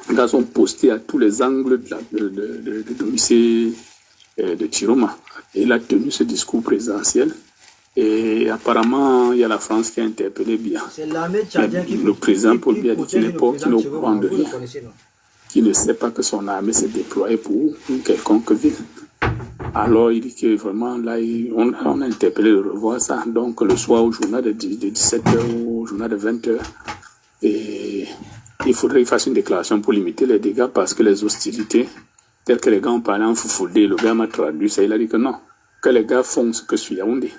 Les gars sont postés à tous les angles de domicile de Chiroma. Et il a tenu ce discours présidentiel. Et apparemment, il y a la France qui a interpellé Biya. C'est l'armée tchadienne qui le président Paul Biya dit qu'il n'est pas au courant de rien. Qui ne sait pas que son armée s'est déployée pour une quelconque ville. Alors il dit que vraiment là, on a interpellé de revoir ça. Donc le soir au journal de 17h ou au journal de 20h. Et il faudrait qu'il fasse une déclaration pour limiter les dégâts parce que les hostilités, telles que les gars ont parlé en foufoudé, le gars m'a traduit ça, il a dit que non, que les gars font ce que sur Yaoundé.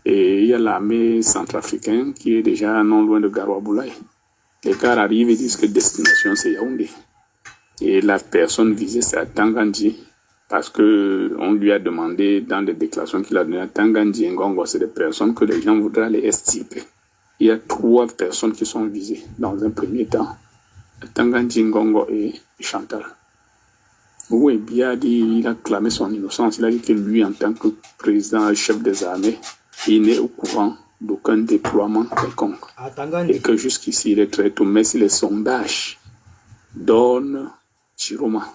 Et il y a l'armée centrafricaine qui est déjà non loin de Garoua-Boulaye. Les gars arrivent et disent que destination c'est Yaoundé. Et la personne visée c'est Tangandji parce que on lui a demandé dans les déclarations qu'il a données à Tangandji et Ngongo, c'est des personnes que les gens voudraient les extirper. Il y a 3 personnes qui sont visées dans un premier temps. Tangandji, Ngongo et Chantal. Oui, Biya dit, il a clamé son innocence. Il a dit que lui, en tant que président, chef des armées, il n'est au courant d'aucun déploiement quelconque. Et que jusqu'ici, il est très tôt. Mais si les sondages donnent Chiroma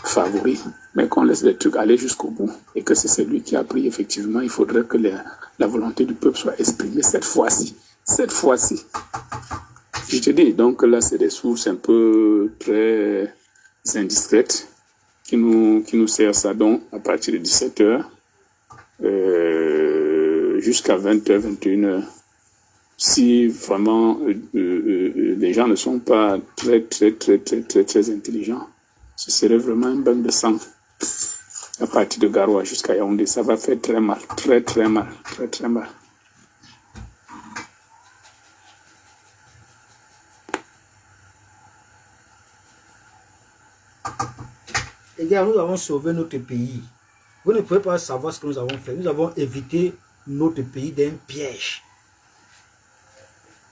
favori, mais qu'on laisse les trucs aller jusqu'au bout. Et que c'est celui qui a pris, effectivement, il faudrait que la volonté du peuple soit exprimée cette fois-ci. Cette fois-ci. Je te dis, donc là, c'est des sources un peu très indiscrètes qui nous servent ça donc à partir de 17h jusqu'à 20h, 21h. si vraiment les gens ne sont pas très intelligents, ce serait vraiment un bain de sang. À partir de Garoua jusqu'à Yaoundé, ça va faire très mal, très mal. Les gars, nous avons sauvé notre pays. Vous ne pouvez pas savoir ce que nous avons fait. Nous avons évité notre pays d'un piège,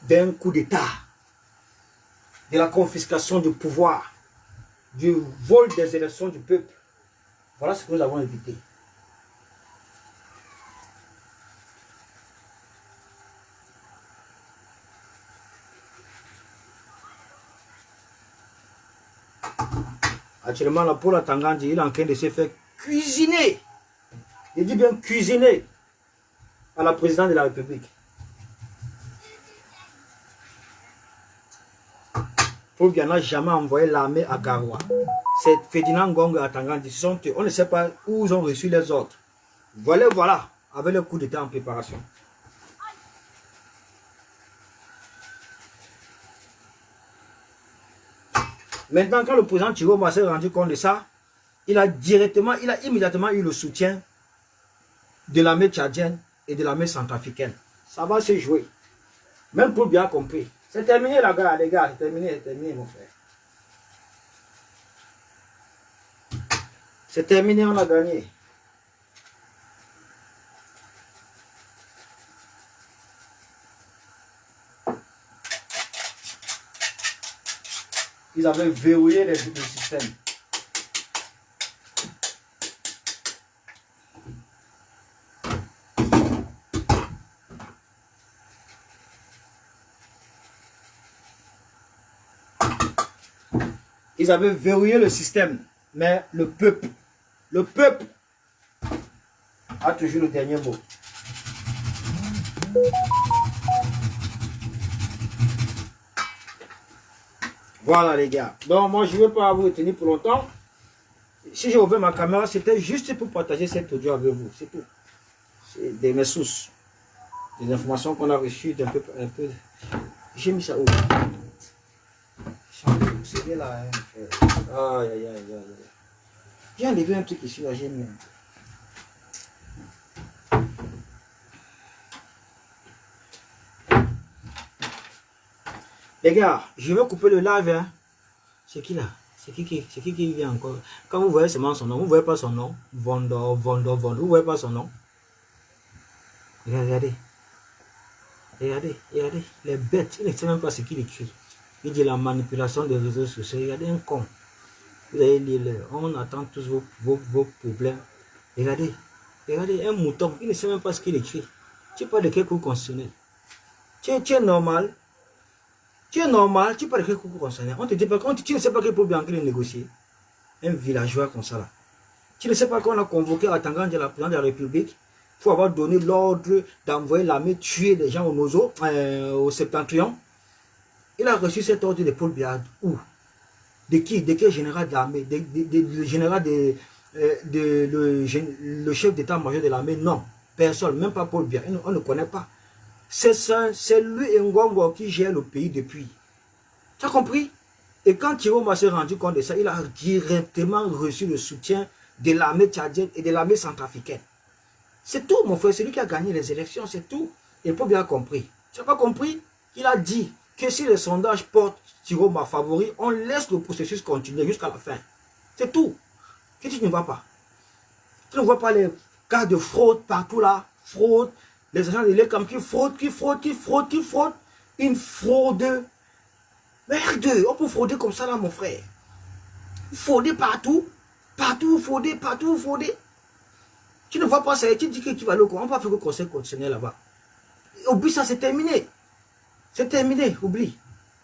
d'un coup d'État, de la confiscation du pouvoir, du vol des élections du peuple. Voilà ce que nous avons évité. Actuellement, là, pour la Tangandi, il est en train de se faire cuisiner. Il dit bien cuisiner à la présidente de la République. Paul Biya n'a jamais envoyé l'armée à Garoua. C'est Ferdinand Ngong à Tangandi. On ne sait pas où ils ont reçu les ordres. Voilà, avec le coup d'État en préparation. Maintenant, quand le président Chiroma s'est rendu compte de ça, il a immédiatement eu le soutien de l'armée tchadienne et de l'armée centrafricaine. Ça va se jouer. Même Paul Biya a compris. C'est terminé, les gars, c'est terminé, mon frère. C'est terminé, on a gagné. Ils avaient verrouillé le système. Ils avaient verrouillé le système, mais le peuple a toujours le dernier mot. Voilà les gars. Donc moi je ne veux pas vous retenir pour longtemps. Si j'ai ouvert ma caméra, c'était juste pour partager cet audio avec vous. C'est tout. C'est de mes sources. Des informations qu'on a reçues d'un peu. J'ai mis ça où? C'est là. Aïe. J'ai enlevé un truc ici, là, j'ai mis. Les gars, je vais couper le live. Hein. C'est qui là? C'est qui vient encore? Quand vous voyez seulement son nom, vous ne voyez pas son nom. Vondor. Vous ne voyez pas son nom. Regardez. Les bêtes, il ne sait même pas ce qu'il écrit. Il dit la manipulation des réseaux sociaux. Regardez un con. Vous allez lire, on attend tous vos problèmes. Regardez, un mouton, il ne sait même pas ce qu'il écrit. Tu parles de quel cours constitutionnel? Tu es normal. Tu parles de quel cours constitutionnel? On te dit pas, tu ne sais pas quel problème il négocier. Un villageois comme ça là. Tu ne sais pas qu'on a convoqué à Tangandja la présidente de la République. Il faut avoir donné l'ordre d'envoyer l'armée tuer les gens au Nozo, au Septentrion. Il a reçu cet ordre de Paul Biya. Où? De qui? De quel général de l'armée? Le général le chef d'état-major de l'armée? Non, personne, même pas Paul Biya. On ne connaît pas. C'est lui et Ngongo qui gère le pays depuis. Tu as compris? Et quand Chiroma s'est rendu compte de ça, il a directement reçu le soutien de l'armée tchadienne et de l'armée centrafricaine. C'est tout, mon frère. C'est lui qui a gagné les élections, c'est tout. Et Paul Biya a compris. Tu n'as pas compris? Il a dit que si les sondages portent Chiroma favori, on laisse le processus continuer jusqu'à la fin. C'est tout. Qu'est-ce que tu ne vois pas? Tu ne vois pas les cas de fraude partout là? Fraude, les agents de l'ECAM qui fraudent. Une fraude. Merde, on peut frauder comme ça là, mon frère. Frauder partout. Frauder. Tu ne vois pas ça, tu dis que tu vas aller au courant, on va faire le conseil constitutionnel là-bas. Oublie ça, c'est terminé. C'est terminé, oublie.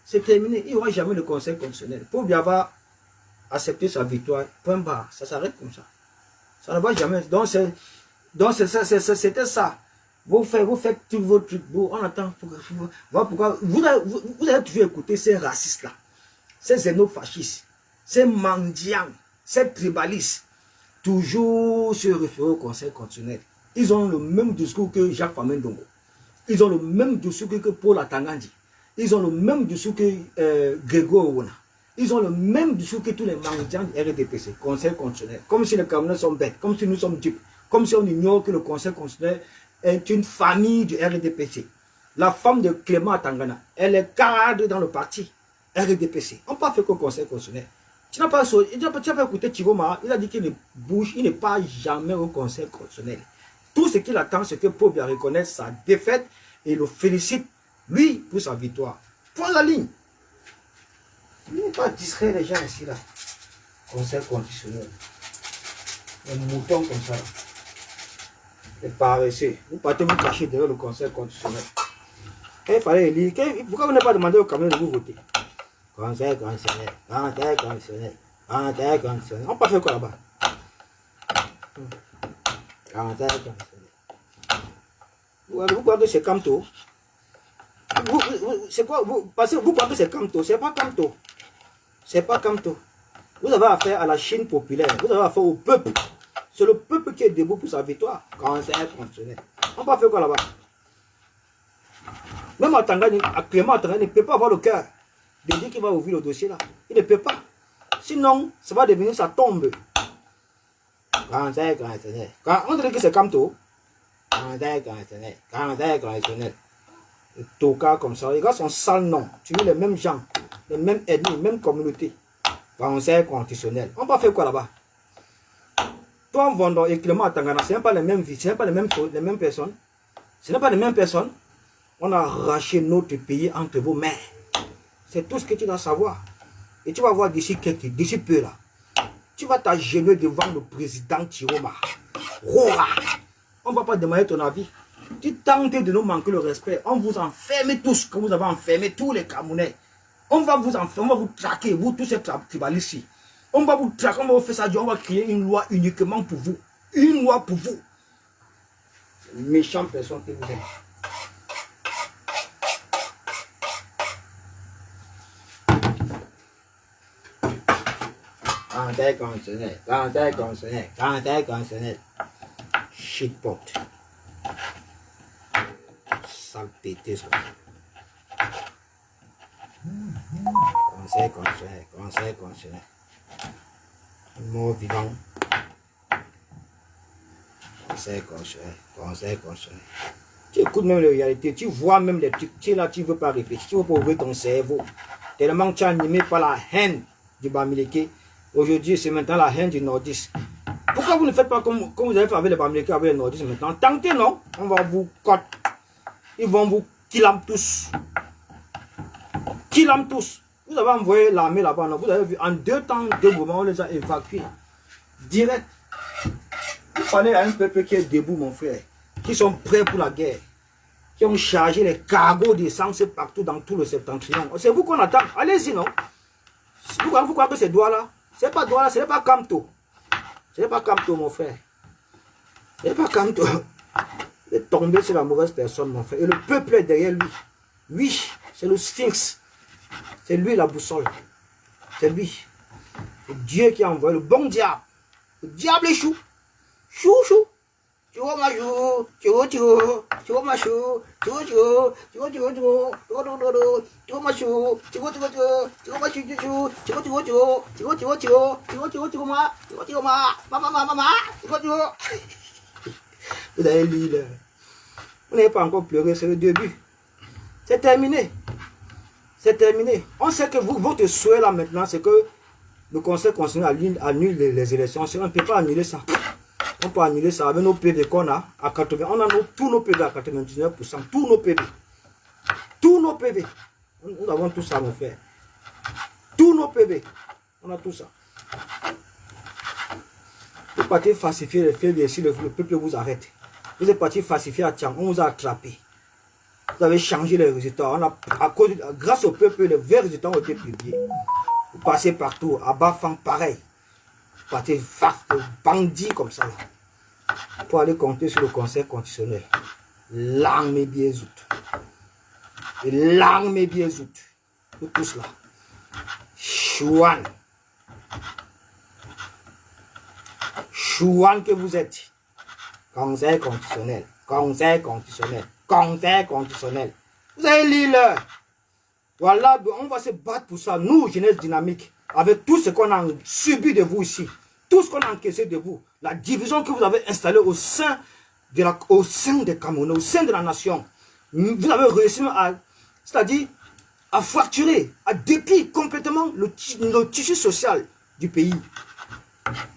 C'est terminé, il n'y aura jamais de conseil constitutionnel. Pour bien avoir accepté sa victoire, point barre, ça s'arrête comme ça. Ça ne va jamais. Donc c'était ça. Vous faites tous vos trucs, on attend. Pourquoi vous avez toujours écouté ces racistes-là, ces xénofascistes, ces mendiants, ces tribalistes, toujours se référer au conseil constitutionnel. Ils ont le même discours que Jacques Famin Dongo. Ils ont le même discours que Paul Atangandi. Ils ont le même discours que Grégoire Ouna. Ils ont le même discours que tous les mendiants du RDPC, Conseil constitutionnel. Comme si les Camerounais sont bêtes, comme si nous sommes dupes, comme si on ignore que le Conseil constitutionnel est une famille du RDPC. La femme de Clément Atangana, elle est cadre dans le parti RDPC. On n'a pas fait qu'au Conseil constitutionnel. Tu n'as pas écouté Tiroma, il a dit qu'il ne bouge, il n'est pas jamais au Conseil constitutionnel. Tout ce qu'il attend, c'est que Paul Biya reconnaisse sa défaite et le félicite, lui, pour sa victoire. Point la ligne. Il n'est pas distrait les gens ici, là. Conseil constitutionnel. Les moutons comme ça, là. Les paresseux. Vous partez vous cacher derrière le Conseil constitutionnel. Il fallait élire. Pourquoi vous n'avez pas demandé au Cameroun de vous voter? Conseil constitutionnel. Conseil constitutionnel. Conseil constitutionnel. On n'a pas fait quoi là-bas? Conseil constitutionnel. Vous croyez que c'est Kamto? C'est quoi? Parce que vous croyez que c'est Kamto? C'est pas Kamto. C'est pas Kamto. Vous avez affaire à la Chine populaire. Vous avez affaire au peuple. C'est le peuple qui est debout pour sa victoire. Conseil constitutionnel. On n'a pas fait quoi là-bas? Même actuellement, Atangani ne peut pas avoir le cœur de dire qu'il va ouvrir le dossier là. Il ne peut pas. Sinon, ça va devenir sa tombe. Conseil constitutionnel. On dirait que c'est Kamto. Conseil constitutionnel. Conseil constitutionnel. Les tocards comme ça. Les gars sont sales noms. Tu mets les mêmes gens, les mêmes ethnies, les mêmes communautés. Conseil constitutionnel. On va faire quoi là-bas? Toi, Vondo et Clément Atangana, ce n'est pas les mêmes vies, ce n'est pas les mêmes personnes. Ce n'est pas les mêmes personnes. On a arraché notre pays entre vos mains. C'est tout ce que tu dois savoir. Et tu vas voir d'ici peu là. Tu vas t'agenouiller devant le président Tiroma. On ne va pas demander ton avis. Tu tentes de nous manquer le respect. On vous enferme tous, comme vous avez enfermé tous les Camerounais. On va vous enfermer, on va vous traquer, vous tous ces tribalistes ici. On va vous traquer, on va vous faire ça, on va créer une loi uniquement pour vous. Une loi pour vous. Méchante personne que vous êtes. Conseil constitutionnel, Conseil constitutionnel, Conseil constitutionnel. Shitpot. Sale pété ça. Conseil constitutionnel, Conseil constitutionnel. Mort vivant. Conseil constitutionnel, Conseil constitutionnel. Tu écoutes même les réalités, tu vois même les trucs, tu es là, tu ne veux pas réfléchir, tu ne veux pas ouvrir ton cerveau. Tellement que tu es animé par la haine du Bamileke. Aujourd'hui, c'est maintenant la haine du nordiste. Pourquoi vous ne faites pas comme vous avez fait avec les Bamileke, avec les nordistes maintenant? Tentez, non? On va vous cote. Ils vont vous killer tous. Killer tous. Vous avez envoyé l'armée là-bas, non? Vous avez vu, en 2 temps, 2 moments, on les a évacués. Direct. Il fallait un peuple qui est debout, mon frère. Qui sont prêts pour la guerre. Qui ont chargé les cargos d'essence partout dans tout le septentrion. C'est vous qu'on attend. Allez-y, non? Vous croyez que c'est Douala? C'est pas Douala, ce n'est pas Kamto. Ce n'est pas Kamto, mon frère. Ce n'est pas Kamto. Il est tombé sur la mauvaise personne, mon frère. Et le peuple est derrière lui. Oui, c'est le Sphinx. C'est lui la boussole. C'est lui. C'est Dieu qui a envoyé le bon diable. Le diable échoue. Chou, chou. Tu vois ma chou. Tu vois ma chou. Tu vois ma chou. Tu vois ma chou. Vous avez lu là. Vous n'avez pas encore pleuré, c'est le début. C'est terminé. C'est terminé. On sait que votre souhait là maintenant, c'est que le Conseil constitutionnel annule les élections. On ne peut pas annuler ça. On peut annuler ça avec nos PV qu'on a à 80. On a tous nos PV à 99%. Tous nos PV. Tous nos PV. Nous avons tout ça, mon frère. Tous nos PV. On a tout ça. Vous partez falsifier les faits, ici, le peuple vous arrête. Vous êtes parti falsifier à Tian, on vous a attrapé. Vous avez changé les résultats. Grâce au peuple, les vrais résultats ont été publiés. Vous passez partout, à Bafang, pareil. Vous partez bandit comme ça. Là. Pour aller compter sur le Conseil constitutionnel. L'armée Biezout. Et l'armée Biezout. Vous tous là. Chouan. Chouan que vous êtes. Conseil constitutionnel. Conseil constitutionnel. Conseil constitutionnel. Vous allez lire. Voilà, on va se battre pour ça. Nous, jeunesse dynamique, avec tout ce qu'on a subi de vous ici, tout ce qu'on a encaissé de vous, la division que vous avez installée au sein des Camerounais, au sein de la nation, vous avez réussi à, c'est-à-dire, à fracturer, à déplier complètement le tissu social du pays.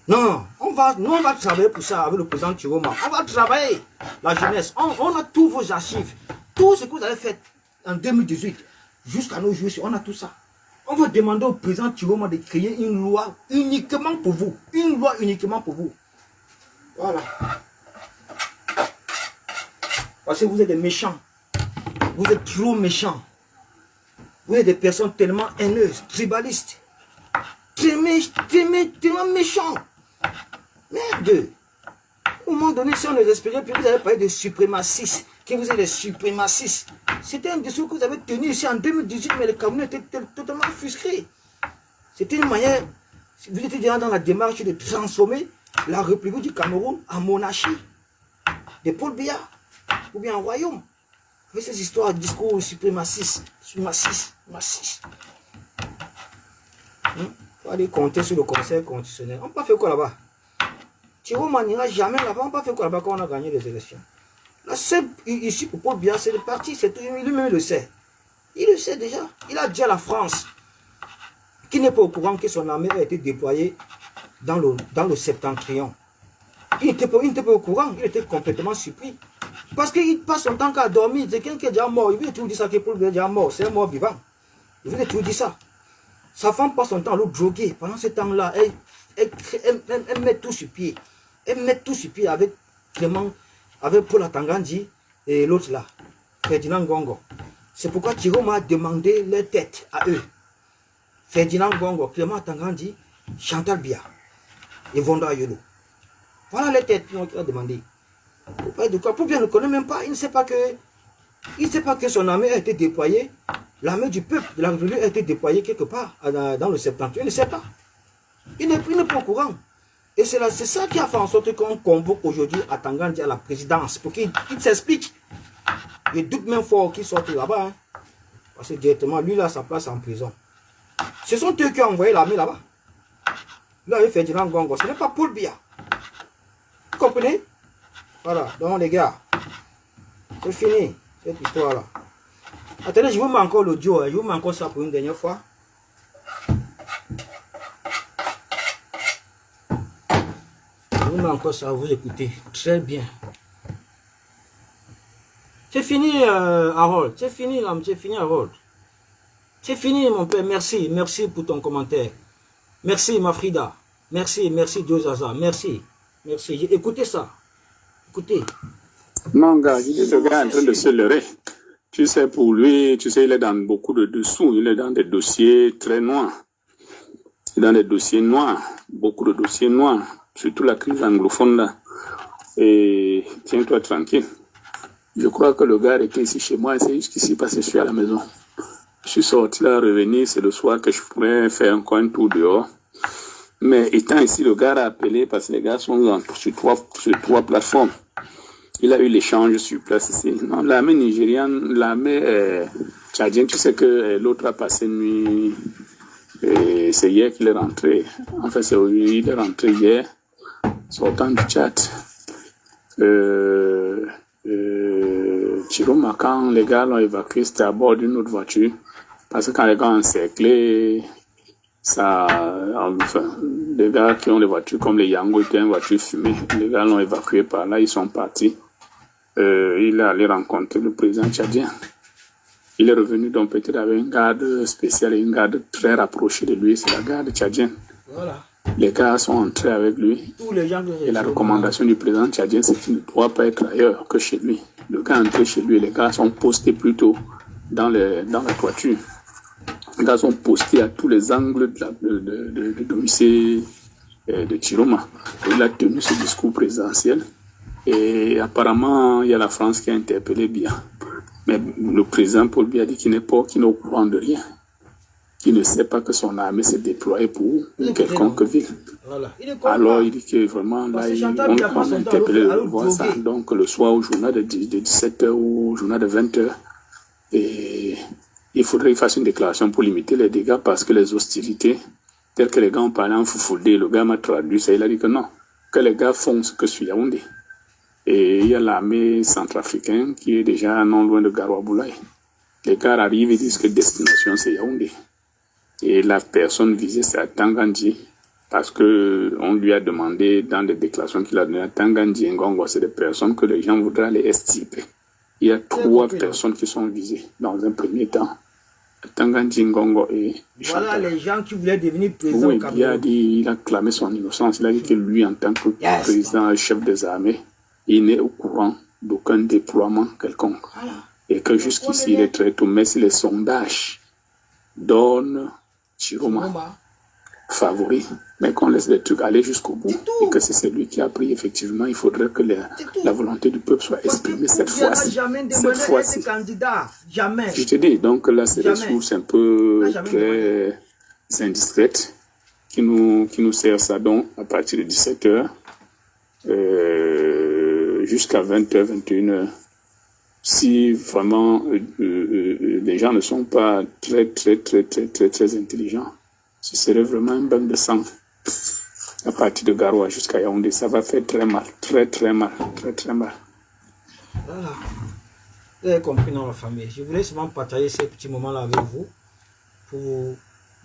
Non, on va travailler pour ça avec le président Chiroma. On va travailler, la jeunesse. On a tous vos archives, tout ce que vous avez fait en 2018, jusqu'à nos jours, on a tout ça. On va demander au président Chiroma de créer une loi uniquement pour vous. Une loi uniquement pour vous. Voilà. Parce que vous êtes des méchants. Vous êtes trop méchants. Vous êtes des personnes tellement haineuses, tribalistes. Tellement méchants. Merde. Au moment donné, si on ne respirait plus, vous avez parlé de suprémacistes. Que vous êtes des suprémacistes. C'était un discours que vous avez tenu ici en 2018, mais le Cameroun était totalement offusqué. C'était une manière, vous étiez déjà dans la démarche de transformer la République du Cameroun en monarchie. De Paul Biya, ou bien en royaume. Avec ces histoires de discours suprémacistes. Massistes. On va aller compter sur le Conseil constitutionnel. On n'a pas fait quoi là-bas? Chiroma n'ira jamais là-bas. On n'a pas fait quoi là-bas quand on a gagné les élections. La seule issue pour Paul Biya, c'est le parti. Lui-même le sait. Il le sait déjà. Il a dit à la France qu'il n'est pas au courant que son armée a été déployée dans le septentrion. Il n'était pas au courant. Il était complètement surpris. Parce qu'il passe son temps qu'à dormir. C'est quelqu'un qui est déjà mort. Il veut toujours dire ça que Paul Biya est déjà mort. C'est un mort vivant. Il veut toujours dire ça. Sa femme passe son temps à l'autre droguer. Pendant ce temps-là, elle met tout sur pied. Elle met tout sur pied avec Clément, avec Paul Atangandi et l'autre là, Ferdinand Ngongo. C'est pourquoi Chiroma a demandé leur tête à eux. Ferdinand Ngongo, Clément Atangandi, Chantal Biya et Vonda Yolo. Voilà les têtes qu'il a demandé. Pour bien ne connaît même pas, il ne sait pas que son armée a été déployée. L'armée du peuple de la République a été déployée quelque part dans le septentrion. Il ne sait pas. Il n'est pas au courant. Et c'est ça qui a fait en sorte qu'on convoque aujourd'hui Atangandi à la présidence. Pour qu'il s'explique. Je doute même fort qu'il sorte là-bas. Hein. Parce que directement, lui, là, sa place en prison. Ce sont eux qui ont envoyé l'armée là-bas. Là, il fait Ferdinand Ngongo. Ce n'est pas Paul Biya. Vous comprenez? Voilà. Donc, les gars, c'est fini, cette histoire-là. Attendez, je vous mets encore l'audio. Je vous mets encore ça pour une dernière fois. Je vous mets encore ça, vous écoutez. Très bien. C'est fini, Harold. C'est fini, là. C'est fini, Harold. C'est fini, mon père. Merci. Merci pour ton commentaire. Merci, Mafrida. Merci Diozaza. Merci. Écoutez ça. Écoutez. Non, gars, il est le gars en train de se leurrer. Tu sais, pour lui, tu sais, il est dans beaucoup de dessous. Il est dans des dossiers très noirs. Il est dans des dossiers noirs. Beaucoup de dossiers noirs. Surtout la crise anglophone, là. Et tiens-toi tranquille. Je crois que le gars était ici chez moi. C'est jusqu'ici parce que je suis à la maison. Je suis sorti là, revenu. C'est le soir que je pourrais faire encore un tour dehors. Mais étant ici, le gars a appelé parce que les gars sont sur trois plateformes. Il a eu l'échange sur place ici. Non, l'armée nigériane, l'armée tchadienne, tu sais que l'autre a passé une nuit. C'est hier qu'il est rentré. En fait, il est rentré hier, sortant du Tchad. Chiroma, quand les gars l'ont évacué, c'était à bord d'une autre voiture. Parce que quand les gars ont encerclé, ça, enfin, les gars qui ont les voitures comme les Yango étaient une voiture fumée. Les gars l'ont évacué par là, ils sont partis. Il est allé rencontrer le président tchadien. Il est revenu donc peut-être avec une garde spéciale et une garde très rapprochée de lui, c'est la garde tchadienne. Voilà. Les gars sont entrés avec lui. Tous les gens et la recommandation du président tchadien, c'est qu'il ne doit pas être ailleurs que chez lui. Le gars est entré chez lui et les gars sont postés plutôt dans la toiture. Les gars sont postés à tous les angles de domicile de Chiroma. Il a tenu ce discours présidentiel. Et apparemment, il y a la France qui a interpellé Biya. Mais le président Paul Biya dit qu'il n'est au courant de rien. qui ne sait pas que son armée s'est déployée pour une quelconque ville. Voilà. Alors, il dit que vraiment, là, on interpelle de voir ça. Donc, le soir, au journal de 17h ou au journal de 20h, et il faudrait qu'il fasse une déclaration pour limiter les dégâts parce que les hostilités, telles que les gars ont parlé en foufoudé, le gars m'a traduit ça, il a dit que non, que les gars font ce que sur Yaoundé. Et il y a l'armée centrafricaine qui est déjà non loin de Garoua-Boulaye. Les gars arrivent et disent que destination c'est Yaoundé. Et la personne visée c'est à Tangandji parce que on lui a demandé dans des déclarations qu'il a données à Tangandji et Ngongo, c'est des personnes que les gens voudraient aller extirper. Il y a 3 personnes qui sont visées dans un premier temps. Tangandji, Ngongo et voilà les gens qui voulaient devenir président au Cameroun. Il a clamé son innocence. Il a dit que lui, en tant que président et chef des armées, il n'est au courant d'aucun déploiement quelconque. Voilà. Et que jusqu'ici, il est très tôt. Mais si les sondages donnent Chiroma favori, mais qu'on laisse les trucs aller jusqu'au bout. Et que si c'est lui qui a pris, effectivement, il faudrait que la volonté du peuple soit exprimée cette fois-ci. Cette fois-ci. Jamais. Je te dis, donc là, c'est des sources un peu très indiscrètes qui nous servent ça donc à partir de 17h jusqu'à 20h, 21h. Si vraiment les gens ne sont pas très intelligents, ce serait vraiment un bain de sang. À partir de Garoua jusqu'à Yaoundé, ça va faire très mal, très mal. Voilà. Vous avez compris dans la famille. Je voulais seulement partager ces petits moments-là avec vous pour vous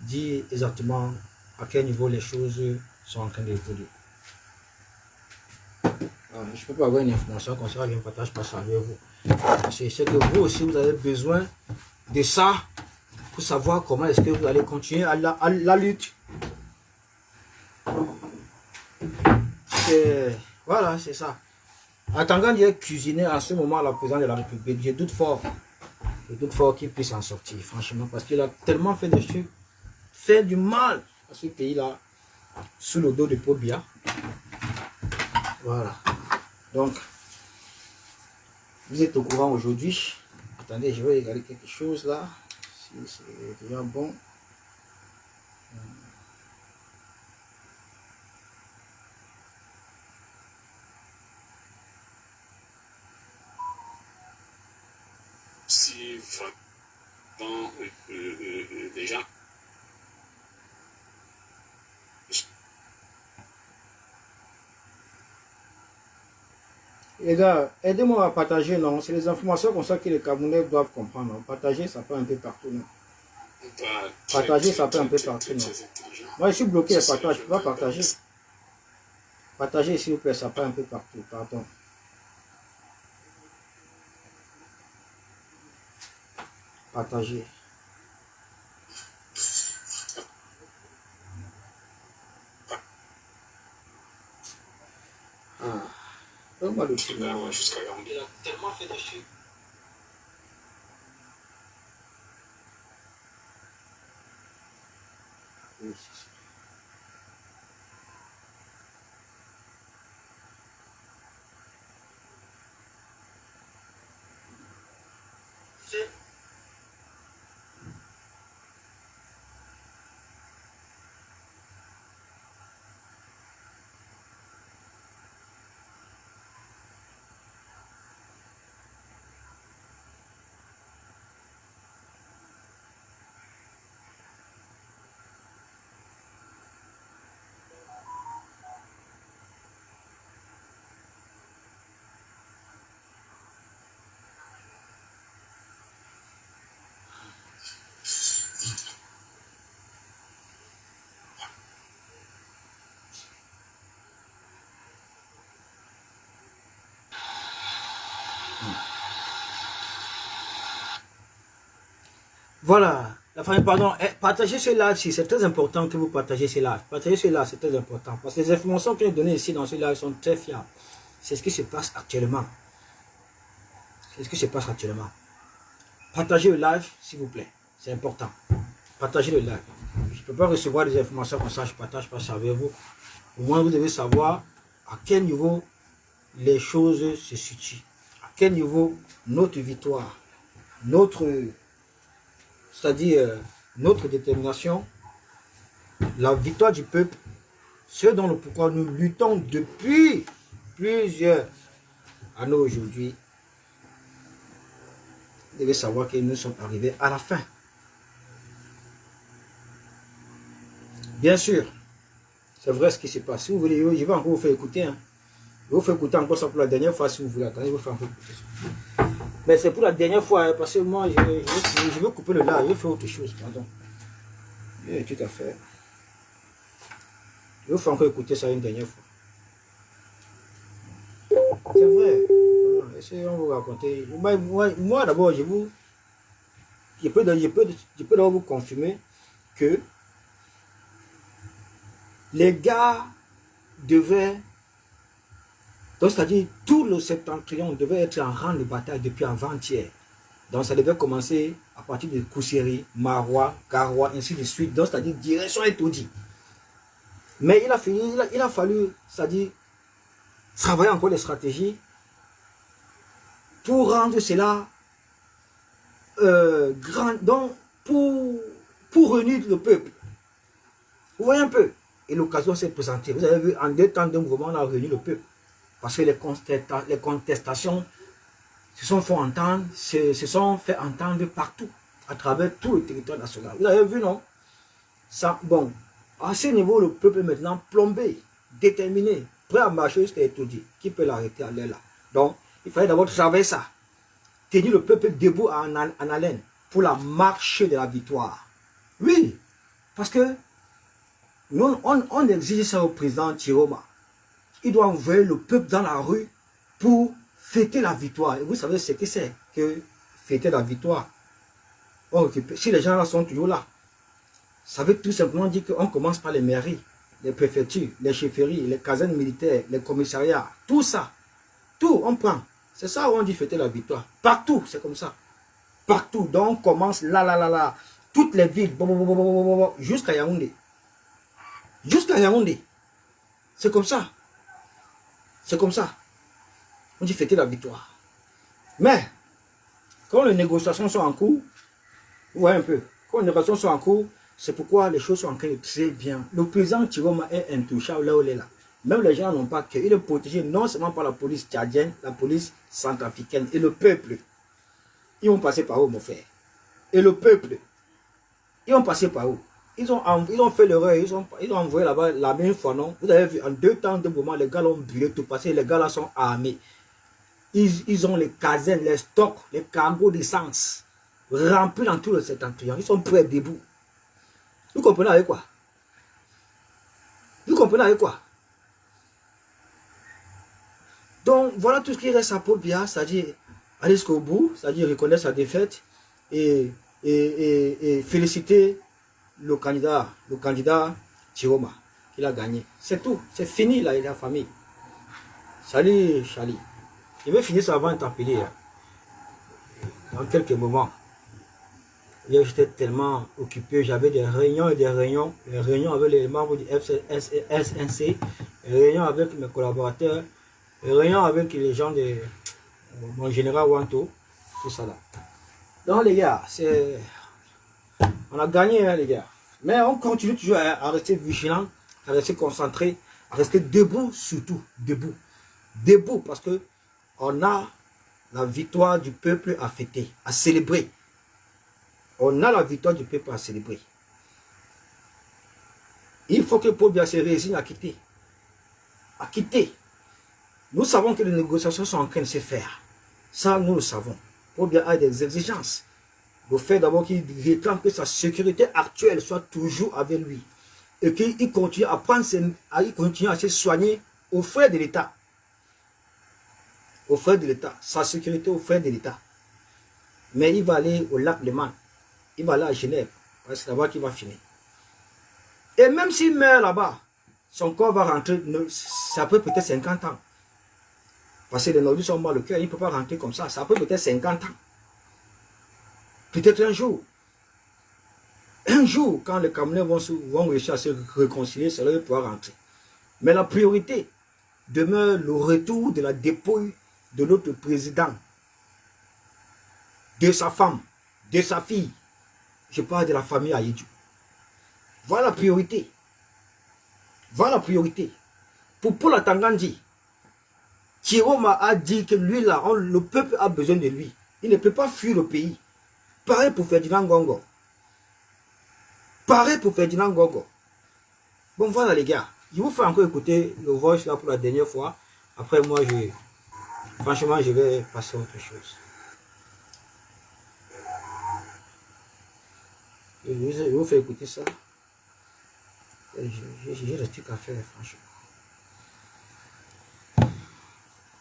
dire exactement à quel niveau les choses sont en train d'évoluer. Je ne peux pas avoir une information comme ça, je ne partage pas ça avec vous. Parce que je sais que vous aussi, vous avez besoin de ça pour savoir comment est-ce que vous allez continuer à la lutte. Voilà, c'est ça. Attendant d'y cuisiner en ce moment la présidente de la République, je doute fort qu'il puisse en sortir, franchement, parce qu'il a tellement fait de trucs, fait du mal à ce pays-là, sous le dos de Paul Biya. Voilà. Donc, vous êtes au courant aujourd'hui. Attendez, je vais regarder quelque chose là. Si c'est déjà bon. Si vraiment les gens les gars, aidez-moi à partager, non? C'est les informations comme ça que les Camerounais doivent comprendre. Non? Partager, ça peut un peu partout, non? Partager, ça peut un peu partout, non? Moi, je suis bloqué à partage, je ne peux pas partager. Partager, s'il vous plaît, ça peut un peu partout, pardon. Partager. Donne-moi le truc. Il a tellement fait de trucs. Oui, c'est ça. Voilà, la famille, pardon, partagez ce live, c'est très important que vous partagez ce live. Partagez ce live, c'est très important. Parce que les informations que j'ai données ici dans ce live sont très fiables. C'est ce qui se passe actuellement. C'est ce qui se passe actuellement. Partagez le live, s'il vous plaît. C'est important. Partagez le live. Je ne peux pas recevoir des informations comme ça, je ne partage pas ça avec vous. Au moins, vous devez savoir à quel niveau les choses se situent. À quel niveau notre victoire, c'est-à-dire notre détermination, la victoire du peuple, ce dont pourquoi nous luttons depuis plusieurs années aujourd'hui. Vous devez savoir que nous sommes arrivés à la fin. Bien sûr, c'est vrai ce qui se passe. Si vous voulez, je vais encore vous faire écouter. Hein. Je vais vous faire écouter encore ça pour la dernière fois si vous voulez. Attendez, je vais vous faire encore écouter ça. Mais c'est pour la dernière fois, hein, parce que moi, je vais couper le là, je vais faire autre chose, pardon. Oui, tout à fait. Je vais vous faire encore écouter ça une dernière fois. C'est vrai. Essayons de vous raconter. Moi d'abord, je peux d'abord vous confirmer que les gars devaient, donc c'est-à-dire tout le septentrion devait être en rang de bataille depuis avant-hier. Donc ça devait commencer à partir de Kousséry, Marois, Garoua, ainsi de suite. Donc c'est-à-dire direction Etoudi. Mais il a fallu, c'est-à-dire travailler encore les stratégies pour rendre cela grand, donc pour réunir le peuple. Vous voyez un peu. Et l'occasion s'est présentée. Vous avez vu, en 2 temps de mouvement, on a réuni le peuple. Parce que les contestations se sont fait entendre partout, à travers tout le territoire national. Vous avez vu, non? Ça, bon, à ce niveau, le peuple est maintenant plombé, déterminé, prêt à marcher jusqu'à Etoudi. Qui peut l'arrêter à l'air là? Donc, il fallait d'abord travailler ça. Tenir le peuple debout en haleine pour la marche de la victoire. Oui, parce que nous, on exige ça au président Chiroma. Il doit envoyer le peuple dans la rue pour fêter la victoire. Et vous savez ce que c'est que fêter la victoire. Or, si les gens là sont toujours là, ça veut tout simplement dire qu'on commence par les mairies, les préfectures, les chefferies, les casernes militaires, les commissariats, tout ça. Tout, on prend. C'est ça où on dit fêter la victoire. Partout, c'est comme ça. Partout. Donc, on commence là. Toutes les villes, jusqu'à Yaoundé. Jusqu'à Yaoundé. C'est comme ça. C'est comme ça. On dit fêter la victoire. Mais, quand les négociations sont en cours, vous voyez un peu, quand les négociations sont en cours, c'est pourquoi les choses sont en train de très bien. Le président Chiroma est intouchable là où il est là. Même les gens n'ont pas que. Il est protégé non seulement par la police tchadienne, la police centrafricaine et le peuple. Ils vont passer par où, mon frère? Et le peuple, ils vont passer par où? Ils ont fait l'erreur, ils ont envoyé là-bas la même fois, non? Vous avez vu, en 2 temps de moment, les gars l'ont brûlé tout parce que les gars là sont armés. Ils ont les casernes, les stocks, les cargos d'essence remplis dans tout le septentrion. Ils sont prêts debout. Vous comprenez avec quoi? Vous comprenez avec quoi? Donc, voilà tout ce qui reste à Paul Biya, c'est-à-dire aller jusqu'au bout, c'est-à-dire reconnaître sa défaite et féliciter le candidat Chiroma, qu'il a gagné. C'est tout, c'est fini là, la famille. Salut, Charlie. Je vais finir ça avant de t'appeler. Hein. Dans quelques moments. Hier, j'étais tellement occupé, j'avais des réunions et des réunions avec les membres du SNC, réunions avec mes collaborateurs, réunions avec les gens de mon général Wanto, tout ça là. Donc les gars, on a gagné hein, les gars. Mais on continue toujours à rester vigilant, à rester concentré, à rester debout surtout, debout. Debout parce que on a la victoire du peuple à fêter, à célébrer. On a la victoire du peuple à célébrer. Il faut que Paul Biya se résigne à quitter. À quitter. Nous savons que les négociations sont en train de se faire. Ça, nous le savons. Paul Biya a des exigences. Le fait d'abord qu'il réclame que sa sécurité actuelle soit toujours avec lui. Et qu'il continue à prendre il continue à se soigner aux frais de l'État. Aux frais de l'État. Sa sécurité aux frais de l'État. Mais il va aller au lac Léman. Il va aller à Genève. Parce que c'est là-bas qu'il va finir. Et même s'il meurt là-bas, son corps va rentrer, ça peut peut-être 50 ans. Parce que les Nordis sont morts le cœur, il ne peut pas rentrer comme ça. Ça peut peut-être 50 ans. Peut-être un jour. Un jour, quand les Camerounais vont réussir à se réconcilier, c'est là qu'il pourra rentrer. Mais la priorité demeure le retour de la dépouille de notre président, de sa femme, de sa fille, Je parle de la famille Aïdjou. Voilà la priorité. Voilà la priorité. Pour Paul Atangandi, Chiroma a dit que lui, là, le peuple a besoin de lui. Il ne peut pas fuir le pays. Pareil pour Ferdinand Ngongo. Pareil pour Ferdinand Ngongo. Bon, voilà les gars. Je vous fais encore écouter le voice là pour la dernière fois. Après, moi, franchement, je vais passer à autre chose. Je vous fais écouter ça. J'ai des trucs à faire, franchement.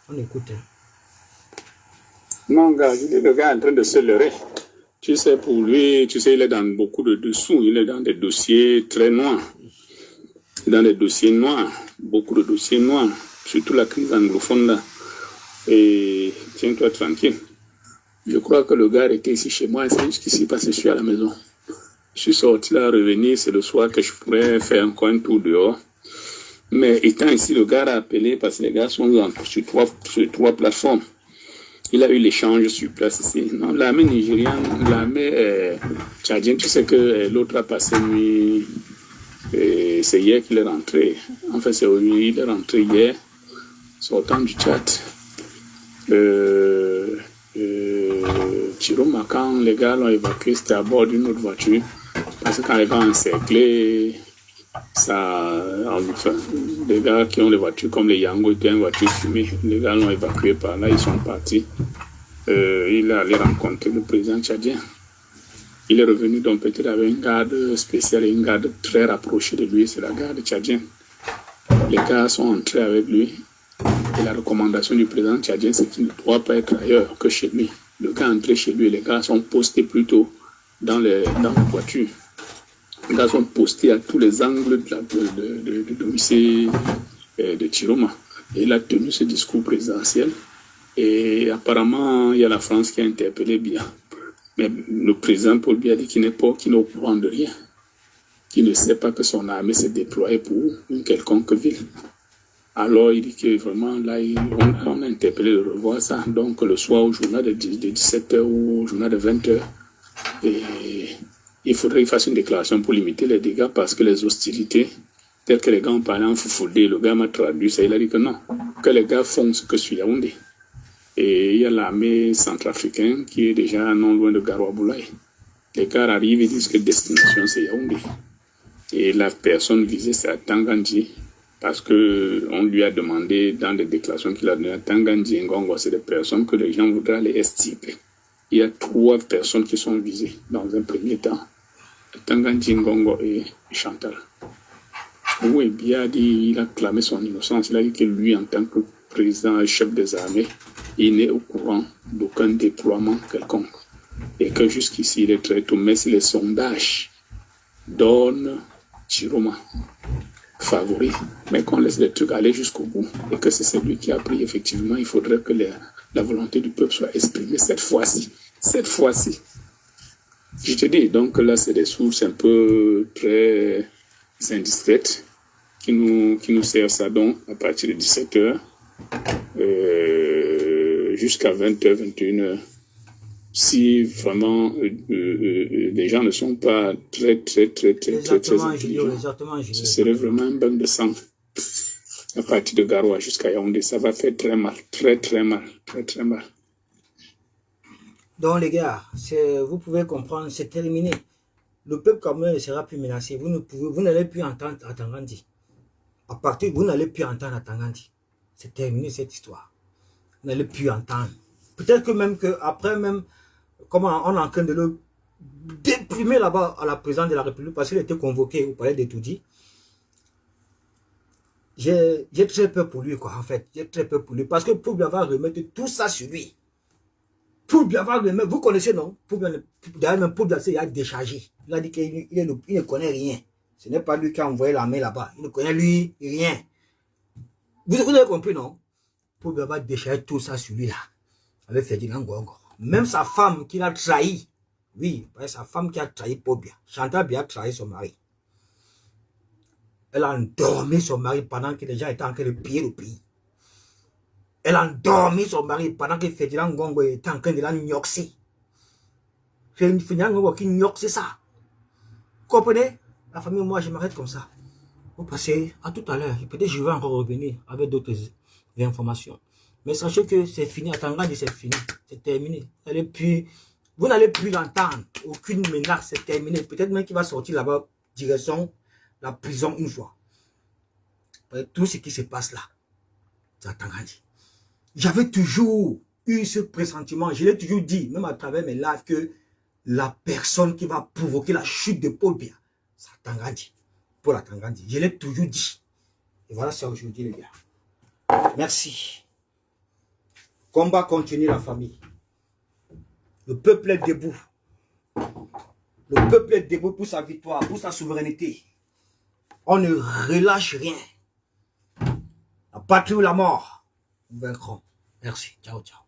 On écoute. Non, gars, je dis, le gars est en train de se leurrer. Tu sais, pour lui, tu sais, il est dans beaucoup de dessous. Il est dans des dossiers très noirs. Dans des dossiers noirs. Beaucoup de dossiers noirs. Surtout la crise anglophone, là. Et tiens-toi tranquille. Je crois que le gars était ici chez moi. C'est jusqu'ici parce que je suis à la maison. Je suis sorti là, revenir. C'est le soir que je pourrais faire encore un tour dehors. Mais étant ici, le gars a appelé parce que les gars sont sur trois plateformes. Il a eu l'échange sur place ici. Non, l'armée nigériane, l'armée tchadienne, tu sais que l'autre a passé nuit. C'est hier qu'il est rentré. En fait, c'est aujourd'hui, il est rentré hier, sortant du Tchad. Chiroma, quand les gars l'ont évacué, c'était à bord d'une autre voiture. Parce que quand les gars ont encerclé, ça, enfin, les gars qui ont les voitures comme les Yango étaient une voiture fumée, les gars l'ont évacué par là, ils sont partis. Il est allé rencontrer le président tchadien. Il est revenu donc peut-être avec une garde spéciale et une garde très rapprochée de lui, c'est la garde tchadienne. Les gars sont entrés avec lui et la recommandation du président tchadien c'est qu'il ne doit pas être ailleurs que chez lui. Le gars est entré chez lui et les gars sont postés plutôt dans la voiture. Les gars sont postés à tous les angles de domicile de Chiroma. Et il a tenu ce discours présidentiel. Et apparemment, il y a la France qui a interpellé Biya. Mais le président Paul Biya dit qu'il n'est pas au courant de rien. Qu'il ne sait pas que son armée s'est déployée pour une quelconque ville. Alors il dit que vraiment, là, on a interpellé de revoir ça. Donc le soir au journal de 17h ou au journal de 20h. Et il faudrait qu'il fasse une déclaration pour limiter les dégâts parce que les hostilités, telles que les gars ont parlé en foufoudé, le gars m'a traduit ça, il a dit que non, que les gars font ce que sur Yaoundé. Et il y a l'armée centrafricaine qui est déjà non loin de Garoua-Boulaye. Les gars arrivent et disent que destination c'est Yaoundé. Et la personne visée c'est Tangandji parce qu'on lui a demandé dans des déclarations qu'il a données à Tangandji et Ngongo, c'est des personnes que les gens voudraient aller extirper. Il y a 3 personnes qui sont visées dans un premier temps. Tangandji, Ngongo et Chantal. Oui, Biya dit, il a clamé son innocence. Il a dit que lui, en tant que président et chef des armées, il n'est au courant d'aucun déploiement quelconque. Et que jusqu'ici, il est très tôt. Mais si les sondages donnent Chiroma favori, mais qu'on laisse les trucs aller jusqu'au bout. Et que c'est celui qui a pris, effectivement, il faudrait que la volonté du peuple soit exprimée cette fois-ci. Cette fois-ci. Je te dis, donc là, c'est des sources un peu très indiscrètes qui nous servent ça donc à partir de 17h jusqu'à 20h, 21h. Si vraiment les gens ne sont pas très intelligents, ce serait vraiment un bain de sang. À partir de Garoua jusqu'à Yaoundé, ça va faire très mal, très mal. Donc les gars, vous pouvez comprendre, c'est terminé. Le peuple camerounais ne sera plus menacé. Vous n'allez plus entendre Atangandi. À partir, vous n'allez plus entendre Atangandi. C'est terminé cette histoire. Vous n'allez plus entendre. Peut-être que même après même, comment on est en train de le déprimer là-bas à la présidence de la République parce qu'il était convoqué au palais d'Etoudi. J'ai très peur pour lui, quoi, en fait. J'ai très peur pour lui parce que pour bien avoir remettre tout ça sur lui. Pour bien avoir remettre, vous connaissez, non? D'ailleurs, même pour bien, il a déchargé. Il a dit qu'il ne connaît rien. Ce n'est pas lui qui a envoyé l'armée là-bas. Il ne connaît lui rien. Vous avez compris, non? Pour bien avoir déchargé tout ça sur lui là. Avec Ferdinand Ngongo. Même sa femme qui l'a trahi. Oui, sa femme qui a trahi Pobia. Chantal Biya a trahi son mari. Elle a endormi son mari pendant que les gens étaient en train de piller le pays. Elle a endormi son mari pendant que Ferdinand Ngongo était en train de la gnoxer. C'est ça. Vous comprenez? La famille, moi, je m'arrête comme ça. Vous passez à tout à l'heure. Peut-être je vais encore revenir avec d'autres informations. Mais sachez que c'est fini. À Tangandji, c'est fini. C'est terminé. Vous n'allez plus l'entendre. Aucune menace, c'est terminé. Peut-être même qu'il va sortir là-bas, direction la prison une fois. Tout ce qui se passe là, c'est à Tangandji. J'avais toujours eu ce pressentiment. Je l'ai toujours dit, même à travers mes lives, que la personne qui va provoquer la chute de Paul Biya, c'est à Tangandji. Pour la Tangandji. Je l'ai toujours dit. Et voilà, c'est aujourd'hui, les gars. Merci. Combat continue, la famille. Le peuple est debout. Le peuple est debout pour sa victoire, pour sa souveraineté. On ne relâche rien. La patrie ou la mort, nous vaincrons. Merci. Ciao, ciao.